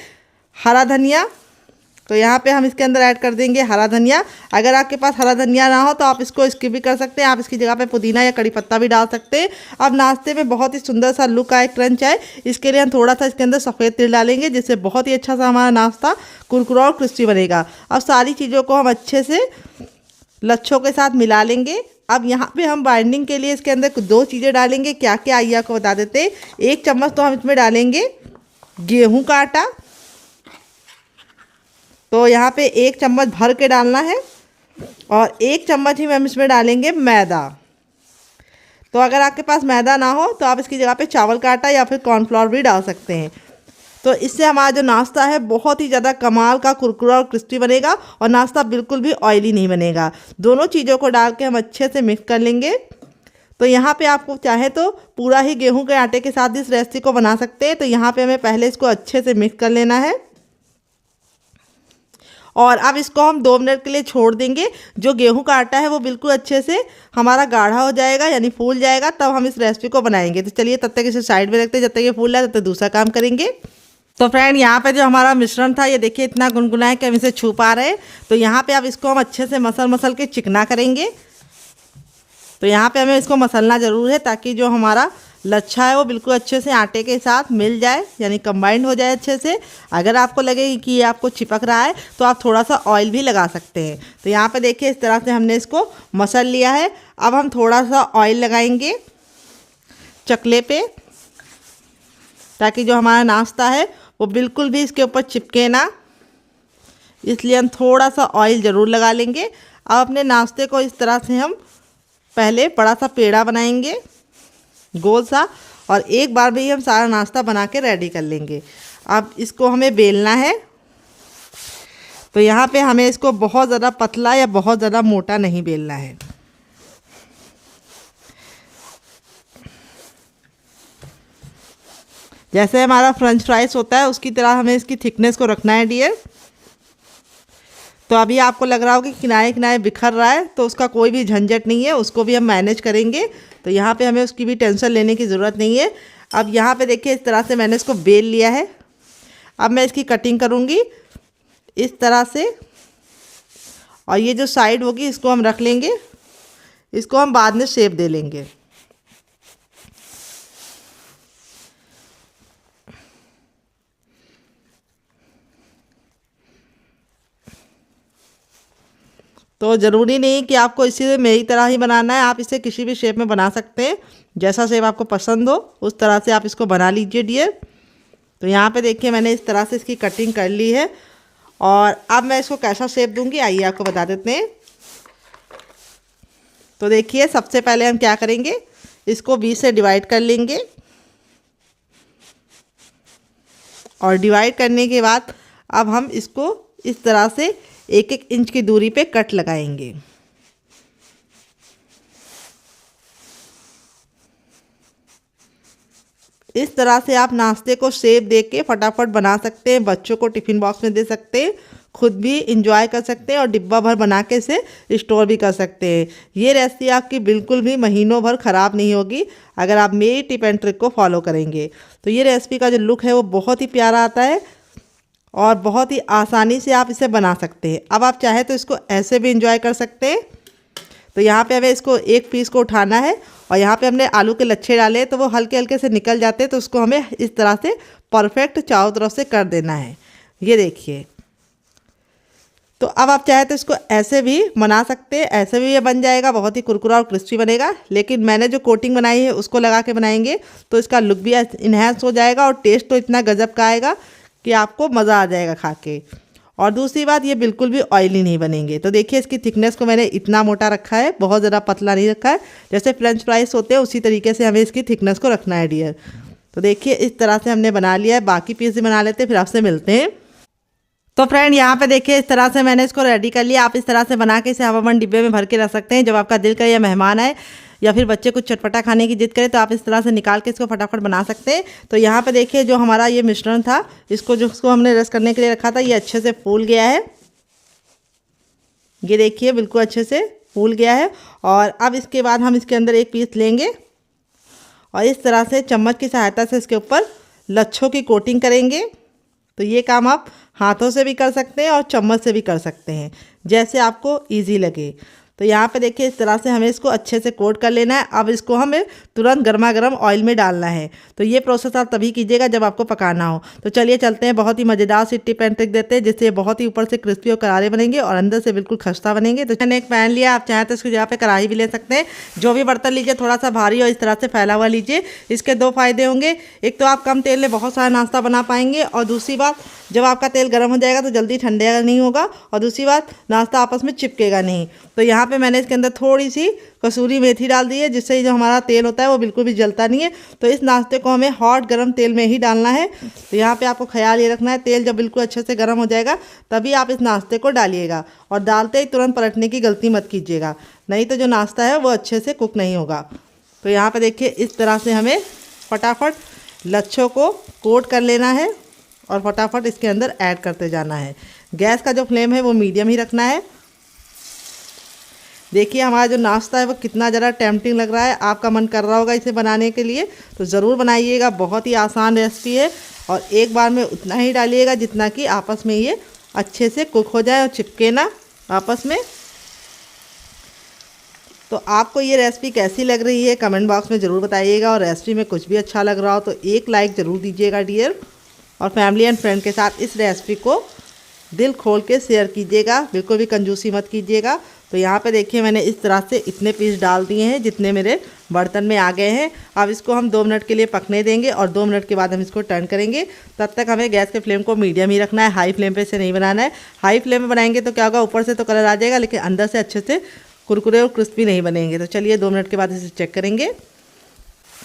हरा धनिया, तो यहाँ पे हम इसके अंदर ऐड कर देंगे हरा धनिया। अगर आपके पास हरा धनिया ना हो तो आप इसको स्किप भी कर सकते हैं, आप इसकी जगह पे पुदीना या कड़ी पत्ता भी डाल सकते हैं। अब नाश्ते में बहुत ही सुंदर सा लुक आए, क्रंच आए, इसके लिए हम थोड़ा सा इसके अंदर सफ़ेद तिल डालेंगे, जिससे बहुत ही अच्छा सा हमारा नाश्ता कुरकुरा और क्रिस्पी बनेगा। अब सारी चीज़ों को हम अच्छे से लच्छों के साथ मिला लेंगे। अब यहाँ पे हम बाइंडिंग के लिए इसके अंदर 2 चीज़ें डालेंगे। क्या क्या आइए आपको बता देते हैं। 1 चम्मच तो हम इसमें डालेंगे गेहूं का आटा, तो यहाँ पे 1 चम्मच भर के डालना है, और 1 चम्मच ही हम इसमें डालेंगे मैदा। तो अगर आपके पास मैदा ना हो तो आप इसकी जगह पे चावल का आटा या फिर कॉर्नफ्लोर भी डाल सकते हैं। तो इससे हमारा जो नाश्ता है बहुत ही ज़्यादा कमाल का कुरकुरा और क्रिस्पी बनेगा, और नाश्ता बिल्कुल भी ऑयली नहीं बनेगा। दोनों चीज़ों को डाल के हम अच्छे से मिक्स कर लेंगे। तो यहाँ पे आपको चाहे तो पूरा ही गेहूं के आटे के साथ इस रेसिपी को बना सकते हैं। तो यहाँ पे हमें पहले इसको अच्छे से मिक्स कर लेना है, और अब इसको हम 2 मिनट के लिए छोड़ देंगे। जो गेहूं का आटा है वो बिल्कुल अच्छे से हमारा गाढ़ा हो जाएगा, यानी फूल जाएगा, तब हम इस रेसिपी को बनाएंगे। तो चलिए तब तक इसे साइड में रखते हैं, जब तक ये फूल जाए तब तक दूसरा काम करेंगे। तो फ्रेंड यहाँ पे जो हमारा मिश्रण था ये देखिए इतना गुनगुना है कि हम इसे छू पा रहे हैं। तो यहाँ पे अब इसको हम अच्छे से मसल के चिकना करेंगे। तो यहाँ पे हमें इसको मसलना ज़रूर है, ताकि जो हमारा लच्छा है वो बिल्कुल अच्छे से आटे के साथ मिल जाए, यानी कंबाइंड हो जाए अच्छे से। अगर आपको लगे कि ये आपको चिपक रहा है तो आप थोड़ा सा ऑयल भी लगा सकते हैं। तो यहाँ पे देखिए इस तरह से हमने इसको मसल लिया है। अब हम थोड़ा सा ऑयल लगाएंगे चकले पे, ताकि जो हमारा नाश्ता है वो बिल्कुल भी इसके ऊपर चिपके ना, इसलिए हम थोड़ा सा ऑयल ज़रूर लगा लेंगे। अब अपने नाश्ते को इस तरह से हम पहले बड़ा सा पेड़ा बनाएंगे गोल सा, और एक बार में ही हम सारा नाश्ता बना के रेडी कर लेंगे। अब इसको हमें बेलना है। तो यहाँ पे हमें इसको बहुत ज़्यादा पतला या बहुत ज़्यादा मोटा नहीं बेलना है। जैसे हमारा फ्रेंच फ्राइज होता है उसकी तरह हमें इसकी थिकनेस को रखना है डियर। तो अभी आपको लग रहा होगा कि किनारे किनारे बिखर रहा है, तो उसका कोई भी झंझट नहीं है, उसको भी हम मैनेज करेंगे। तो यहाँ पे हमें उसकी भी टेंशन लेने की ज़रूरत नहीं है। अब यहाँ पे देखिए इस तरह से मैंने इसको बेल लिया है। अब मैं इसकी कटिंग करूँगी इस तरह से, और ये जो साइड होगी इसको हम रख लेंगे, इसको हम बाद में शेप दे लेंगे। तो ज़रूरी नहीं कि आपको इसी मेरी तरह ही बनाना है, आप इसे किसी भी शेप में बना सकते हैं। जैसा शेप आपको पसंद हो उस तरह से आप इसको बना लीजिए डियर। तो यहाँ पे देखिए मैंने इस तरह से इसकी कटिंग कर ली है, और अब मैं इसको कैसा शेप दूंगी आइए आपको बता देते हैं। तो देखिए सबसे पहले हम क्या करेंगे, इसको 20 से डिवाइड कर लेंगे, और डिवाइड करने के बाद अब हम इसको इस तरह से 1-1 इंच की दूरी पे कट लगाएंगे। इस तरह से आप नाश्ते को शेप दे के फटाफट बना सकते हैं, बच्चों को टिफ़िन बॉक्स में दे सकते हैं, खुद भी इंजॉय कर सकते हैं, और डिब्बा भर बना के इसे स्टोर भी कर सकते हैं। ये रेसिपी आपकी बिल्कुल भी महीनों भर ख़राब नहीं होगी अगर आप मेरी टिप एंड ट्रिक को फॉलो करेंगे। तो ये रेसिपी का जो लुक है वो बहुत ही प्यारा आता है, और बहुत ही आसानी से आप इसे बना सकते हैं। अब आप चाहे तो इसको ऐसे भी इंजॉय कर सकते हैं। तो यहाँ पे हमें इसको एक पीस को उठाना है, और यहाँ पे हमने आलू के लच्छे डाले तो वो हल्के हल्के से निकल जाते हैं, तो उसको हमें इस तरह से परफेक्ट चारों तरफ से कर देना है। ये देखिए, तो अब आप चाहे तो इसको ऐसे भी बना सकते हैं, ऐसे भी ये बन जाएगा, बहुत ही कुरकुरा और क्रिस्पी बनेगा। लेकिन मैंने जो कोटिंग बनाई है उसको लगा के बनाएंगे तो इसका लुक भी इन्हेंस हो जाएगा, और टेस्ट तो इतना गजब का आएगा कि आपको मज़ा आ जाएगा खा के। और दूसरी बात, ये बिल्कुल भी ऑयली नहीं बनेंगे। तो देखिए इसकी थिकनेस को मैंने इतना मोटा रखा है, बहुत ज़्यादा पतला नहीं रखा है। जैसे फ्रेंच फ्राइज होते हैं उसी तरीके से हमें इसकी थिकनेस को रखना है डियर। तो देखिए इस तरह से हमने बना लिया है, बाकी पीस भी बना लेते हैं, फिर आपसे मिलते हैं। तो फ्रेंड यहाँ पे देखिए इस तरह से मैंने इसको रेडी कर लिया। आप इस तरह से बना के इसे हवाबंद डिब्बे में भर के रख सकते हैं। जब आपका दिल करे या मेहमान आए या फिर बच्चे कुछ चटपटा खाने की जिद करें तो आप इस तरह से निकाल के इसको फटाफट बना सकते हैं। तो यहाँ पे देखिए जो हमारा ये मिश्रण था, इसको हमने रस करने के लिए रखा था, ये अच्छे से फूल गया है। ये देखिए बिल्कुल अच्छे से फूल गया है। और अब इसके बाद हम इसके अंदर एक पीस लेंगे और इस तरह से चम्मच की सहायता से इसके ऊपर लच्छों की कोटिंग करेंगे। तो ये काम आप हाथों से भी कर सकते हैं और चम्मच से भी कर सकते हैं, जैसे आपको ईजी लगे। तो यहाँ पे देखिए इस तरह से हमें इसको अच्छे से कोट कर लेना है। अब इसको हमें तुरंत गर्मा गर्म ऑयल में डालना है। तो ये प्रोसेस आप तभी कीजिएगा जब आपको पकाना हो। तो चलिए चलते हैं, बहुत ही मज़ेदार सी टिप एंड ट्रिक देते हैं जिससे बहुत ही ऊपर से क्रिस्पी और करारे बनेंगे और अंदर से बिल्कुल खस्ता बनेंगे। तो मैंने एक पैन लिया, आप चाहें तो इसकी जगह पे कढ़ाई भी ले सकते हैं। जो भी बर्तन लीजिए थोड़ा सा भारी और इस तरह से फैला हुआ लीजिए। इसके दो फायदे होंगे, एक तो आप कम तेल में बहुत सारा नाश्ता बना पाएंगे और दूसरी बात जब आपका तेल गर्म हो जाएगा तो जल्दी ठंडा नहीं होगा और दूसरी बात नाश्ता आपस में चिपकेगा नहीं। तो यहाँ पे मैंने इसके अंदर थोड़ी सी कसूरी मेथी डाल दी है, जिससे जो हमारा तेल होता है वो बिल्कुल भी जलता नहीं है। तो इस नाश्ते को हमें हॉट गर्म तेल में ही डालना है। तो यहाँ पे आपको ख्याल ये रखना है, तेल जब बिल्कुल अच्छे से गर्म हो जाएगा तभी आप इस नाश्ते को डालिएगा और डालते ही तुरंत पलटने की गलती मत कीजिएगा, नहीं तो जो नाश्ता है वो अच्छे से कुक नहीं होगा। तो यहाँ पर देखिए इस तरह से हमें फटाफट लच्छों को कोट कर लेना है और फटाफट इसके अंदर ऐड करते जाना है। गैस का जो फ्लेम है वो मीडियम ही रखना है। देखिए हमारा जो नाश्ता है वो कितना ज़रा टेम्पटिंग लग रहा है। आपका मन कर रहा होगा इसे बनाने के लिए, तो ज़रूर बनाइएगा। बहुत ही आसान रेसिपी है और एक बार में उतना ही डालिएगा जितना कि आपस में ये अच्छे से कुक हो जाए और चिपके ना आपस में। तो आपको ये रेसिपी कैसी लग रही है कमेंट बॉक्स में ज़रूर बताइएगा और रेसिपी में कुछ भी अच्छा लग रहा हो तो एक लाइक ज़रूर दीजिएगा डियर, और फैमिली एंड फ्रेंड के साथ इस रेसिपी को दिल खोल के शेयर कीजिएगा, बिल्कुल भी कंजूसी मत कीजिएगा। तो यहाँ पे देखिए मैंने इस तरह से इतने पीस डाल दिए हैं जितने मेरे बर्तन में आ गए हैं। अब इसको हम 2 मिनट के लिए पकने देंगे और 2 मिनट के बाद हम इसको टर्न करेंगे। तब तक हमें गैस के फ्लेम को मीडियम ही रखना है, हाई फ्लेम पे से नहीं बनाना है। हाई फ्लेम में बनाएंगे तो क्या होगा, ऊपर से तो कलर आ जाएगा लेकिन अंदर से अच्छे से कुरकुरे और क्रिस्पी नहीं बनेंगे। तो चलिए 2 मिनट के बाद इसे चेक करेंगे।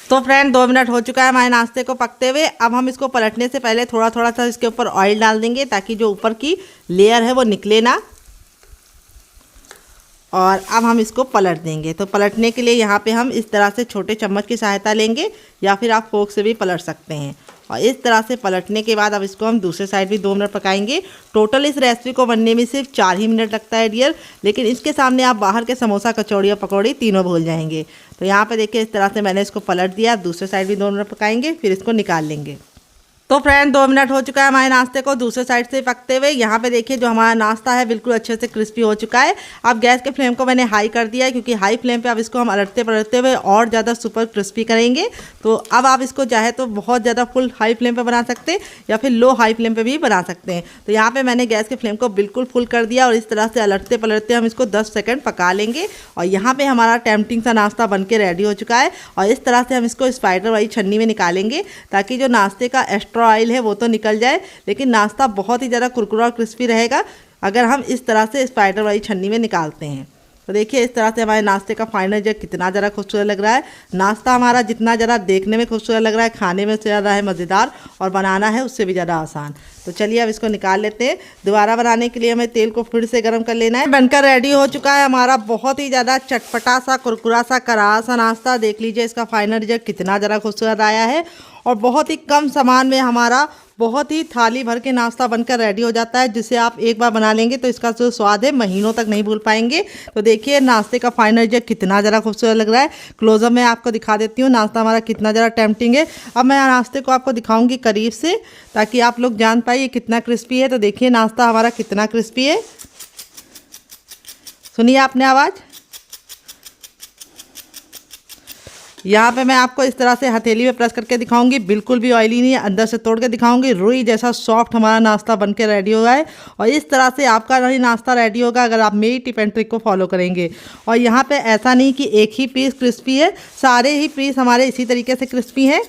तो फ्रेंड 2 मिनट हो चुका है हमारे नाश्ते को पकते हुए। अब हम इसको पलटने से पहले थोड़ा थोड़ा सा इसके ऊपर ऑयल डाल देंगे ताकि जो ऊपर की लेयर है वो निकले ना। और अब हम इसको पलट देंगे। तो पलटने के लिए यहाँ पे हम इस तरह से छोटे चम्मच की सहायता लेंगे या फिर आप फोर्क से भी पलट सकते हैं। और इस तरह से पलटने के बाद अब इसको हम दूसरे साइड भी 2 मिनट पकाएंगे। टोटल इस रेसिपी को बनने में सिर्फ 4 ही मिनट लगता है डियर, लेकिन इसके सामने आप बाहर के समोसा, कचौड़ी और पकौड़ी तीनों भूल जाएंगे। तो यहाँ पे देखिए इस तरह से मैंने इसको पलट दिया। दूसरे साइड भी 2 मिनट पकाएंगे, फिर इसको निकाल लेंगे। तो फ्रेंड 2 मिनट हो चुका है हमारे नाश्ते को दूसरे साइड से पकते हुए। यहाँ पे देखिए जो हमारा नाश्ता है बिल्कुल अच्छे से क्रिस्पी हो चुका है। अब गैस के फ्लेम को मैंने हाई कर दिया है क्योंकि हाई फ्लेम पे अब इसको हम अलटते पलटते हुए और ज़्यादा सुपर क्रिस्पी करेंगे। तो अब आप इसको चाहे तो बहुत ज़्यादा फुल हाई फ्लेम पे बना सकते हैं या फिर लो हाई फ्लेम पे भी बना सकते हैं। तो यहाँ पर मैंने गैस के फ्लेम को बिल्कुल फुल कर दिया और इस तरह से अलटते पलटते हम इसको 10 सेकेंड पका लेंगे। और यहाँ पर हमारा टेम्पटिंग सा नाश्ता बन के रेडी हो चुका है। और इस तरह से हम इसको स्पाइडर वाली छन्नी में निकालेंगे ताकि जो नाश्ते का एक्स्ट्रा ऑयल है वो तो निकल जाए, लेकिन नाश्ता बहुत ही ज़्यादा कुरकुरा और क्रिस्पी रहेगा अगर हम इस तरह से स्पाइडर वाली छन्नी में निकालते हैं। तो देखिए इस तरह से हमारे नाश्ते का फाइनल जो कितना ज़रा खूबसूरत लग रहा है। नाश्ता हमारा जितना ज़रा देखने में खूबसूरत लग रहा है, खाने में उससे ज़्यादा है मज़ेदार और बनाना है उससे भी ज़्यादा आसान। तो चलिए अब इसको निकाल लेते हैं। दोबारा बनाने के लिए हमें तेल को फिर से गर्म कर लेना है। बनकर रेडी हो चुका है हमारा बहुत ही ज़्यादा चटपटा सा, कुरकुरा सा, करारा सा नाश्ता। देख लीजिए इसका फाइनल रिजल्ट कितना ज़रा खूबसूरत आया है और बहुत ही कम सामान में हमारा बहुत ही थाली भर के नाश्ता बनकर रेडी हो जाता है, जिसे आप एक बार बना लेंगे तो इसका जो स्वाद है महीनों तक नहीं भूल पाएंगे। तो देखिए नाश्ते का फाइनल रिजल्ट कितना ज़रा खूबसूरत लग रहा है। क्लोजअप में आपको दिखा देती हूँ नाश्ता हमारा कितना ज़रा टेम्पटिंग है। अब मैं नाश्ते को आपको दिखाऊंगी करीब से ताकि आप लोग जान पाए ये कितना क्रिस्पी है। तो देखिए नाश्ता हमारा कितना क्रिस्पी है, सुनिए आपने आवाज़। यहाँ पे मैं आपको इस तरह से हथेली में प्रेस करके दिखाऊंगी, बिल्कुल भी ऑयली नहीं है। अंदर से तोड़ के दिखाऊंगी, रुई जैसा सॉफ्ट हमारा नाश्ता बन के रेडी हुआ है। और इस तरह से आपका ही नाश्ता रेडी होगा अगर आप मेरी टिप एंड ट्रिक को फॉलो करेंगे। और यहाँ पे ऐसा नहीं कि एक ही पीस क्रिस्पी है, सारे ही पीस हमारे इसी तरीके से क्रिस्पी हैं।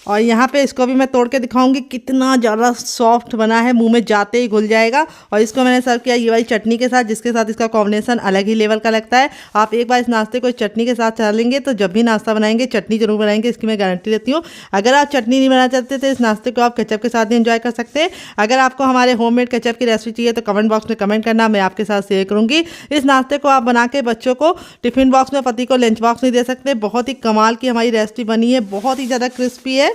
और यहाँ पे इसको भी मैं तोड़ के दिखाऊंगी कितना ज़्यादा सॉफ्ट बना है, मुंह में जाते ही घुल जाएगा। और इसको मैंने सर्व किया ये वाली चटनी के साथ, जिसके साथ इसका कॉम्बिनेशन अलग ही लेवल का लगता है। आप एक बार इस नाश्ते को इस चटनी के साथ चला लेंगे तो जब भी नाश्ता बनाएंगे चटनी जरूर बनाएंगे, इसकी मैं गारंटी देती हूँ। अगर आप चटनी नहीं बनाना चाहते तो इस नाश्ते को आप केचप के साथ भी एंजॉय कर सकते हैं। अगर आपको हमारे होममेड केचप की रेसिपी चाहिए तो कमेंट बॉक्स में कमेंट करना, मैं आपके साथ शेयर करूँगी। इस नाश्ते को आप बना के बच्चों को टिफिन बॉक्स में, पति को लंच बॉक्स में दे सकते। बहुत ही कमाल की हमारी रेसिपी बनी है, बहुत ही ज़्यादा क्रिस्पी है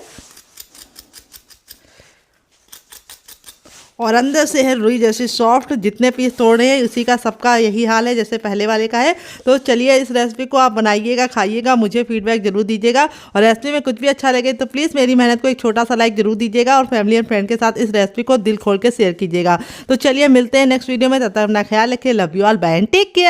और अंदर से है रुई जैसी सॉफ्ट। जितने पीस तोड़े हैं उसी का सबका यही हाल है जैसे पहले वाले का है। तो चलिए इस रेसिपी को आप बनाइएगा, खाइएगा, मुझे फीडबैक जरूर दीजिएगा। और रेसिपी में कुछ भी अच्छा लगे तो प्लीज़ मेरी मेहनत को एक छोटा सा लाइक जरूर दीजिएगा और फैमिली एंड फ्रेंड के साथ इस रेसिपी को दिल खोल के शेयर कीजिएगा। तो चलिए मिलते हैं नेक्स्ट वीडियो में, तब तक अपना ख्याल रखिए। Love you all, bye and take care.